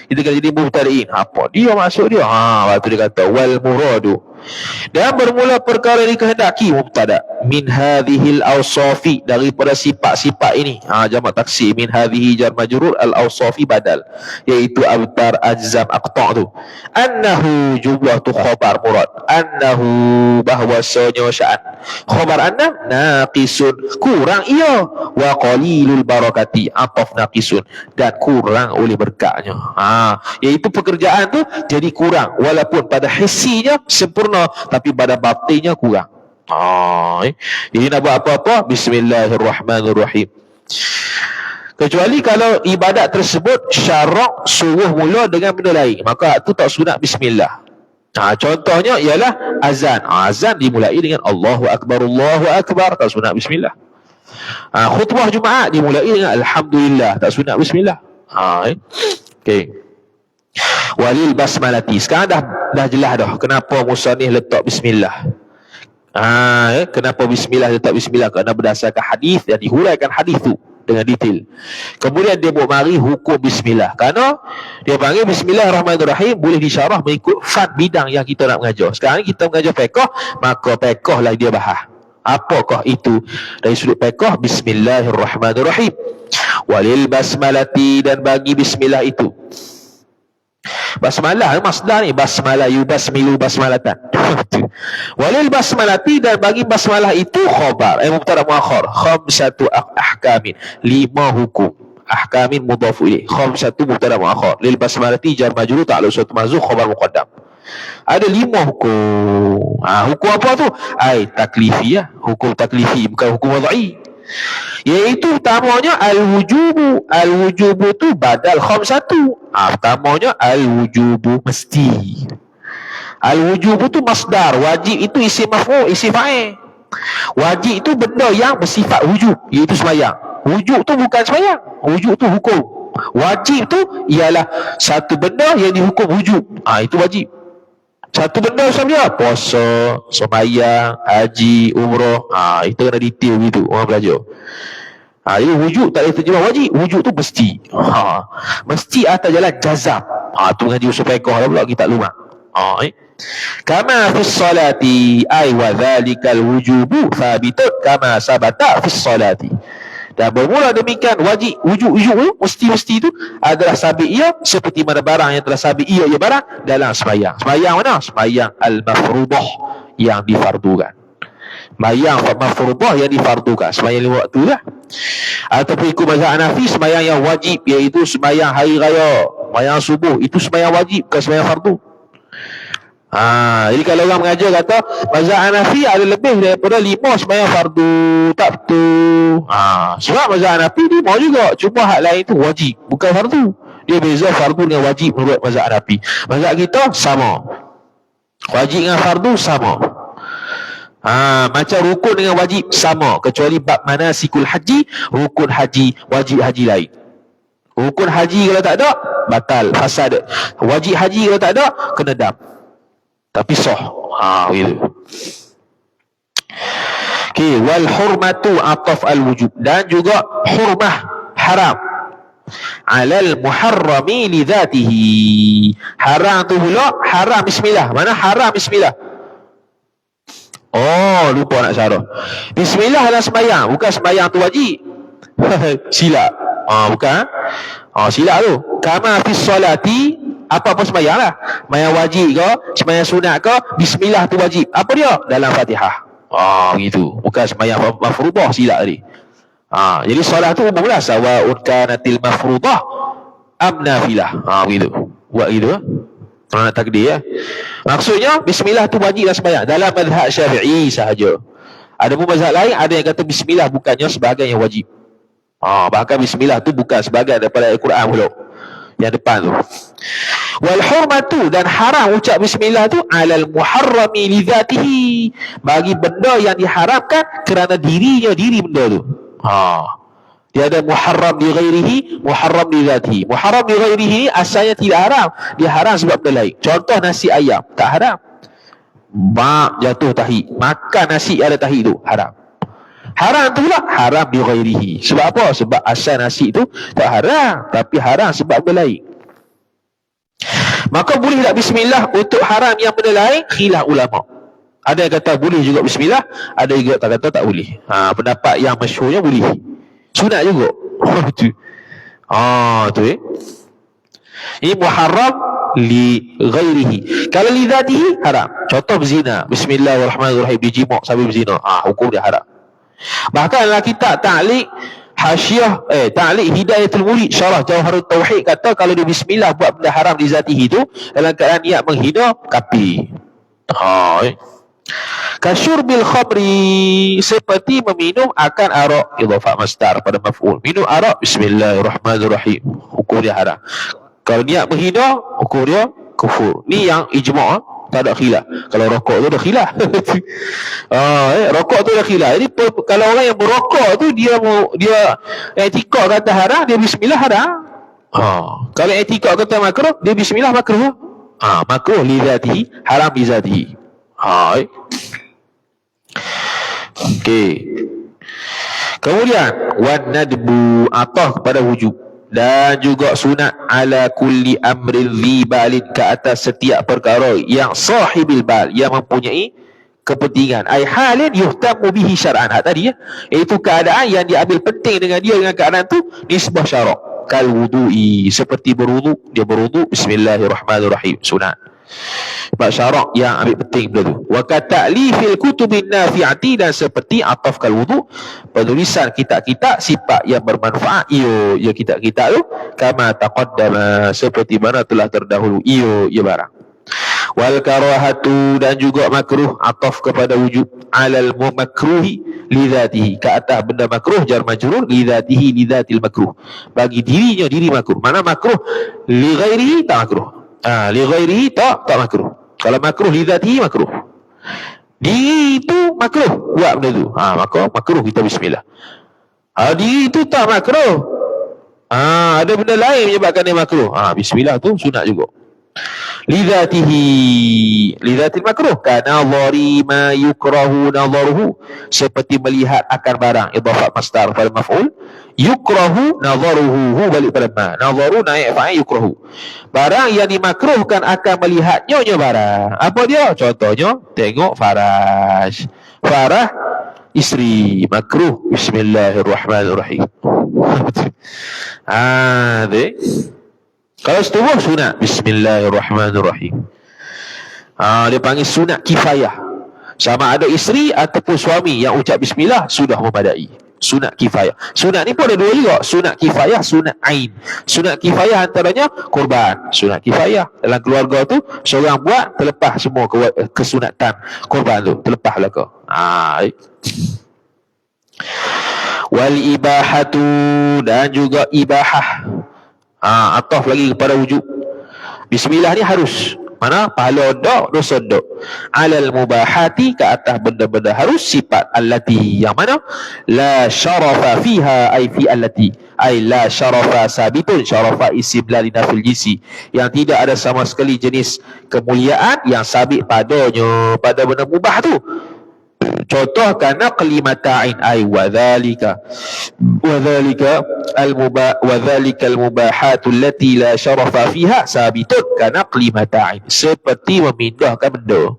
Kita kena jadi mubtadi'in, apa dia maksud dia? Lepas tu dia kata wal muradu, dan bermula perkara ini kehendaki, mubtada, min hadhil awsafi, daripada sifat-sifat ini. Jamak taksir min hadhihi jar majrur, al awsafi badal, iaitu abtar, ajzam, aqta' tu. Annahu jumlah tu khabar murad. Annahu bahwasanya sya'an khabar anna naqisun, kurang ia, wa qalilul barakati, ataf naqisun, dan kurang oleh berkatnya. Iaitu pekerjaan tu jadi kurang, walaupun pada hissinya sempurna tapi pada batinnya kurang. Jadi nak buat apa-apa, bismillahirrahmanirrahim. Kecuali kalau ibadat tersebut syarak suruh mula dengan benda lain, maka tu tak sunat bismillah. Contohnya ialah azan. Azan dimulai dengan Allahu Akbar, Allahu Akbar, tak sunat bismillah. Khutbah Jumaat dimulai dengan Alhamdulillah, tak sunat bismillah. Okey. Walil basmalati, sekarang dah jelas dah kenapa musannif letak bismillah. Kenapa bismillah letak bismillah? Kerana berdasarkan hadis dan dihuraikan hadis tu dengan detail. Kemudian dia buat mari hukum bismillah, kerana dia panggil bismillahirrahmanirrahim boleh disyarah mengikut fad bidang yang kita nak mengajar. Sekarang kita mengajar fiqh, maka fiqh lah dia bahas apakah itu dari sudut fiqh. Bismillahirrahmanirrahim. Walil basmalati, dan bagi bismillah itu, basmalah masdar ni, basmalah yubasmilu basmalatan. Walil basmalati, dan bagi basmalah itu khabar mubtada muakhar, khamsatu ahkamin, 5 hukum, ahkamin mudhafu ilaih, khamsatu mubtada muakhar, lil basmalati jar majrur ta'alluq suatu mahzuf khabar muqaddam. Ada 5 hukum. Hukum apa tu? Taklifiyah, hukum taklifi, bukan hukum wadai. Iaitu pertamanya al-wujubu. Al-wujubu tu badal khamsatu. Pertamanya al-wujubu, mesti. Al-wujubu tu masdar, wajib itu isim maf'ul, isim fa'il. Wajib itu benda yang bersifat wujub, iaitu sembahyang. Wujub tu bukan sembahyang, wujub tu hukum. Wajib tu ialah satu benda yang dihukum wujub. Itu wajib. Satu benda macam dia, puasa, sembahyang, haji, umrah. Itu kena detail gitu orang belajar. Jadi wujud tak boleh terjemah wajib, wujud tu mesti. Mesti atas jalan jazam. Tu mengaji usul fiqh lah pula, kita lumak. Kama fis salati, wa dhalikal wujubu thabitun kama sabata fis salati. Dan bermula demikian wajib, wujud tu, mesti tu adalah sabit ia, seperti mana barang yang telah sabit ia barang dalam sembahyang. Sembahyang mana? Sembahyang al-mafruḍah, yang difardukan. Sembahyang mafruḍah yang difardukan, sembahyang 5 waktu lah. Ataupun ikut mazhab Hanafi, sembahyang yang wajib, iaitu sembahyang hari raya, sembahyang subuh, itu sembahyang wajib, bukan sembahyang fardu. Jadi kalau orang mengajar kata mazhab Hanafi ada lebih daripada 5 sembahyang fardu, tak betul. Sebab mazhab Hanafi 5 juga, cuma hak lain tu wajib, bukan fardu. Dia beza fardu dengan wajib menurut mazhab Hanafi. Mazhab kita sama, wajib dengan fardu sama. Macam rukun dengan wajib sama, kecuali bab manasikul haji, rukun haji, wajib haji lain. Rukun haji kalau tak ada, batal, fasad. Wajib haji kalau tak ada, kena dam, tapi sah. Begitu. Okey, wal hurmatu ataf al wujub, dan juga hurmah, haram, alal muharrami li dhatihi. Haram tu pula haram bismillah. Mana haram bismillah? Lupa nak syarah. Bismillah dalam sembahyang, bukan sembahyang tu wajib. Silap. Bukan. Silap tu. Kama fis salati, apa-apa sembahyang lah, sembahyang wajib ke, sembahyang sunat ke, bismillah tu wajib. Apa dia? Dalam Fatihah. Gitu. Bukan sembahyang mafruḍah, silap tadi. Jadi solat tu umumlah, sawa'un kanatil mafruḍah am nafilah. Begitu. Buat gitu. Nak takdir ya. Maksudnya bismillah tu wajib dalam sembahyang dalam mazhab Syafi'i sahaja. Ada pun mazhab lain ada yang kata bismillah bukannya sebagai yang wajib. Bahkan bismillah tu bukan sebagai daripada Al-Quran pula, yang depan tu. Wal hurmatu, dan haram ucap bismillah tu alal muharrami li dhatihi, bagi benda yang diharamkan kerana dirinya, diri benda tu. Dia ada muharram li ghairihi, muharram li dhatihi. Muharram li ghairihi asalnya tidak haram, dia haram sebab benda lain. Contoh nasi ayam, tak haram. Mak jatuh tahi, makan nasi ada tahi tu haram. Haram tu pula haram li ghairihi. Sebab apa? Sebab asal nasi tu tak haram, tapi haram sebab benda lain. Maka boleh tak bismillah untuk haram yang benda lain? Khilaf ulama. Ada yang kata boleh juga bismillah, ada juga tak kata tak boleh. Pendapat yang masyhurnya boleh. Sunat juga. Itu. Tu Ini muharram li ghairihi. Kalau li dhatihi haram. Contoh berzina, bismillahirrahmanirrahim, dijimuk sambil berzina. Hukum dia haram. Bahkan dalam kitab ta'liq hasyiah ta'liq hidayatul murid syarah jauharut tauhid kata kalau dia bismillah buat benda haram li zatihi tu dalam keadaan niat menghina kafir. Kasyurbil khamri, seperti meminum akan arak, idhafah masdar pada maf'ul. Minum arak, bismillahirrahmanirrahim, hukum dia haram. Kalau niat menghina, hukum dia kufur. Ni yang ijma', tak ada khilaf. Kalau rokok tu ada khilaf. Rokok tu ada khilaf. Jadi kalau orang yang berokok tu dia i'tikad kata haram, dia bismillah haram. Kalau i'tikad kata makruh, dia bismillah makruh. Makruh li zatihi, haram bi zatihi. Okey. Kemudian wan nadbu, atah kepada wujub, dan juga sunat ala kulli amrin dhi balin, ke atas setiap perkara yang sahibil bal, yang mempunyai kepentingan. Ai halin yuhtamu bihi syar'an. Tadi iaitu keadaan yang diambil penting dengan dia, dengan keadaan tu nisbah syarak. Kal wudu'i, seperti berwudu, dia berwudu bismillahirrahmanirrahim, sunat. Sebab syarak yang ambil penting benda tu. Wa kata'lifil kutubin nafi'ati, dan seperti atafkal wudu, penulisan kitab-kitab sifat yang bermanfaat, ia kitab-kitab tu, kama taqaddama, seperti mana telah terdahulu, ia barang. Wal karahatu, dan juga makruh, ataf kepada wujud, alal mumakruhi lidhatihi, ke atas benda makruh, jar majrur, lidhatihi lidhatil makruh, bagi dirinya diri makruh. Mana makruh li ghairihi tak makruh, li ghairihi tak makruh. Kalau makruh li dzatihi makruh, diri itu makruh buat benda tu, maka makruh kita bismillah. Diri itu tak makruh, ada benda lain menyebabkan dia makruh, bismillah tu sunat juga. Li dzatil makruh, kana dhari ma yukrahu nadharuhu, seperti melihat akan barang, idhafah masdar pada maf'ul, yukrahu nadharuhu, balik pada ma, nadharu naik fa'il, yukrahu, barang yang dimakruhkan akan melihatnya barang. Apa dia? Contohnya tengok farah isteri, makruh bismillahirrahmanirrahim. Kalau setubuh sunat bismillahirrahmanirrahim. Dia panggil sunat kifayah. Sama ada isteri ataupun suami yang ucap bismillah sudah memadai. Sunat kifayah. Sunat ni pun ada dua juga, sunat kifayah, sunat ain. Sunat kifayah antaranya korban. Sunat kifayah dalam keluarga tu, seorang buat terlepas semua kesunatan korban tu, terlepas belaka. Wal ibahatu, dan juga ibahah, ataf lagi kepada wujud. Bismillah ni harus, mana pahala dak, dosa dak. Alal mubahati, ke atas benda-benda harus, sifat allati, yang mana la syarafa fiha, ai fi allati, ai la syarafa sabitun, syarafa isim la linafil jinsi, yang tidak ada sama sekali jenis kemuliaan yang sabit padanya, pada benda mubah tu. Contoh kana qalimata'in, ay wadhalika al-mubahatu allati la syarafa fiha sabitun kana qalimata'in, seperti memindahkan benda.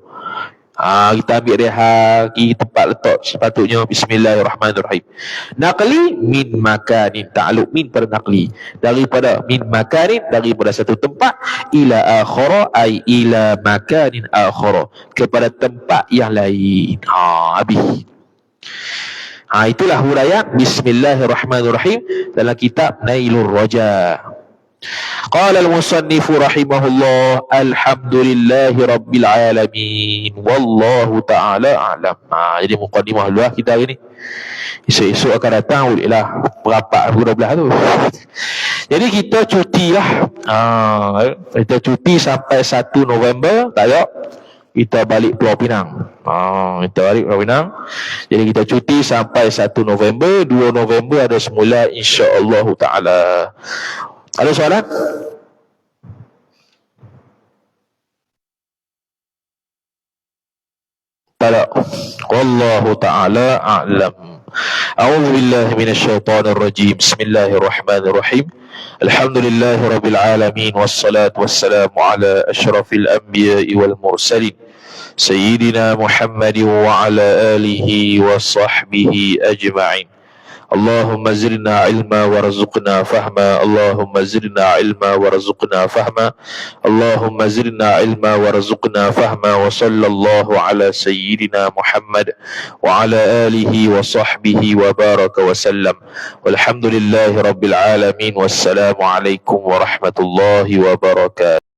Kita ambil rehat, tempat letak sepatutnya bismillahirrahmanirrahim. Naqli min makanin, ta'alluq min pada naqli, daripada min makanin, daripada satu tempat, ila akhara, ay ila makanin akhara, kepada tempat yang lain. Habis. Itulah huraian bismillahirrahmanirrahim dalam kitab Nailur Raja. Qala al-musannifu rahimahullah, alhamdulillahi rabbil alamin, wallahu ta'ala a'lam. Jadi muqaddimah dulu kita hari ni. Esok-esok akan datang bolehlah berapat pukul 12 tu. Jadi kita cuti lah. Kita cuti sampai 1 November, tak ada. Kita balik Pulau Pinang. Kita balik Pulau Pinang. Jadi kita cuti sampai 1 November. 2 November ada semula, insya-Allah ta'ala. Ada soalan? Tak. Wallahu ta'ala a'lam. A'udzu billahi minasyaitonir rajim. Bismillahirrahmanirrahim. Alhamdulillahi Rabbil Alamin. Wassalatu wassalamu ala ashrafil anbiya'i wal mursalin Sayyidina Muhammadin wa ala alihi wa sahbihi ajma'in. Allahumma zidna ilma warzuqna fahma. Allahumma zidna ilma warzuqna fahma. Allahumma zidna ilma warzuqna fahma. Wa sallallahu ala sayyidina Muhammad wa ala alihi wa sahbihi wa baraka wa sallam. Walhamdulillahi rabbil alamin. Wassalamu alaikum warahmatullahi wabarakatuh.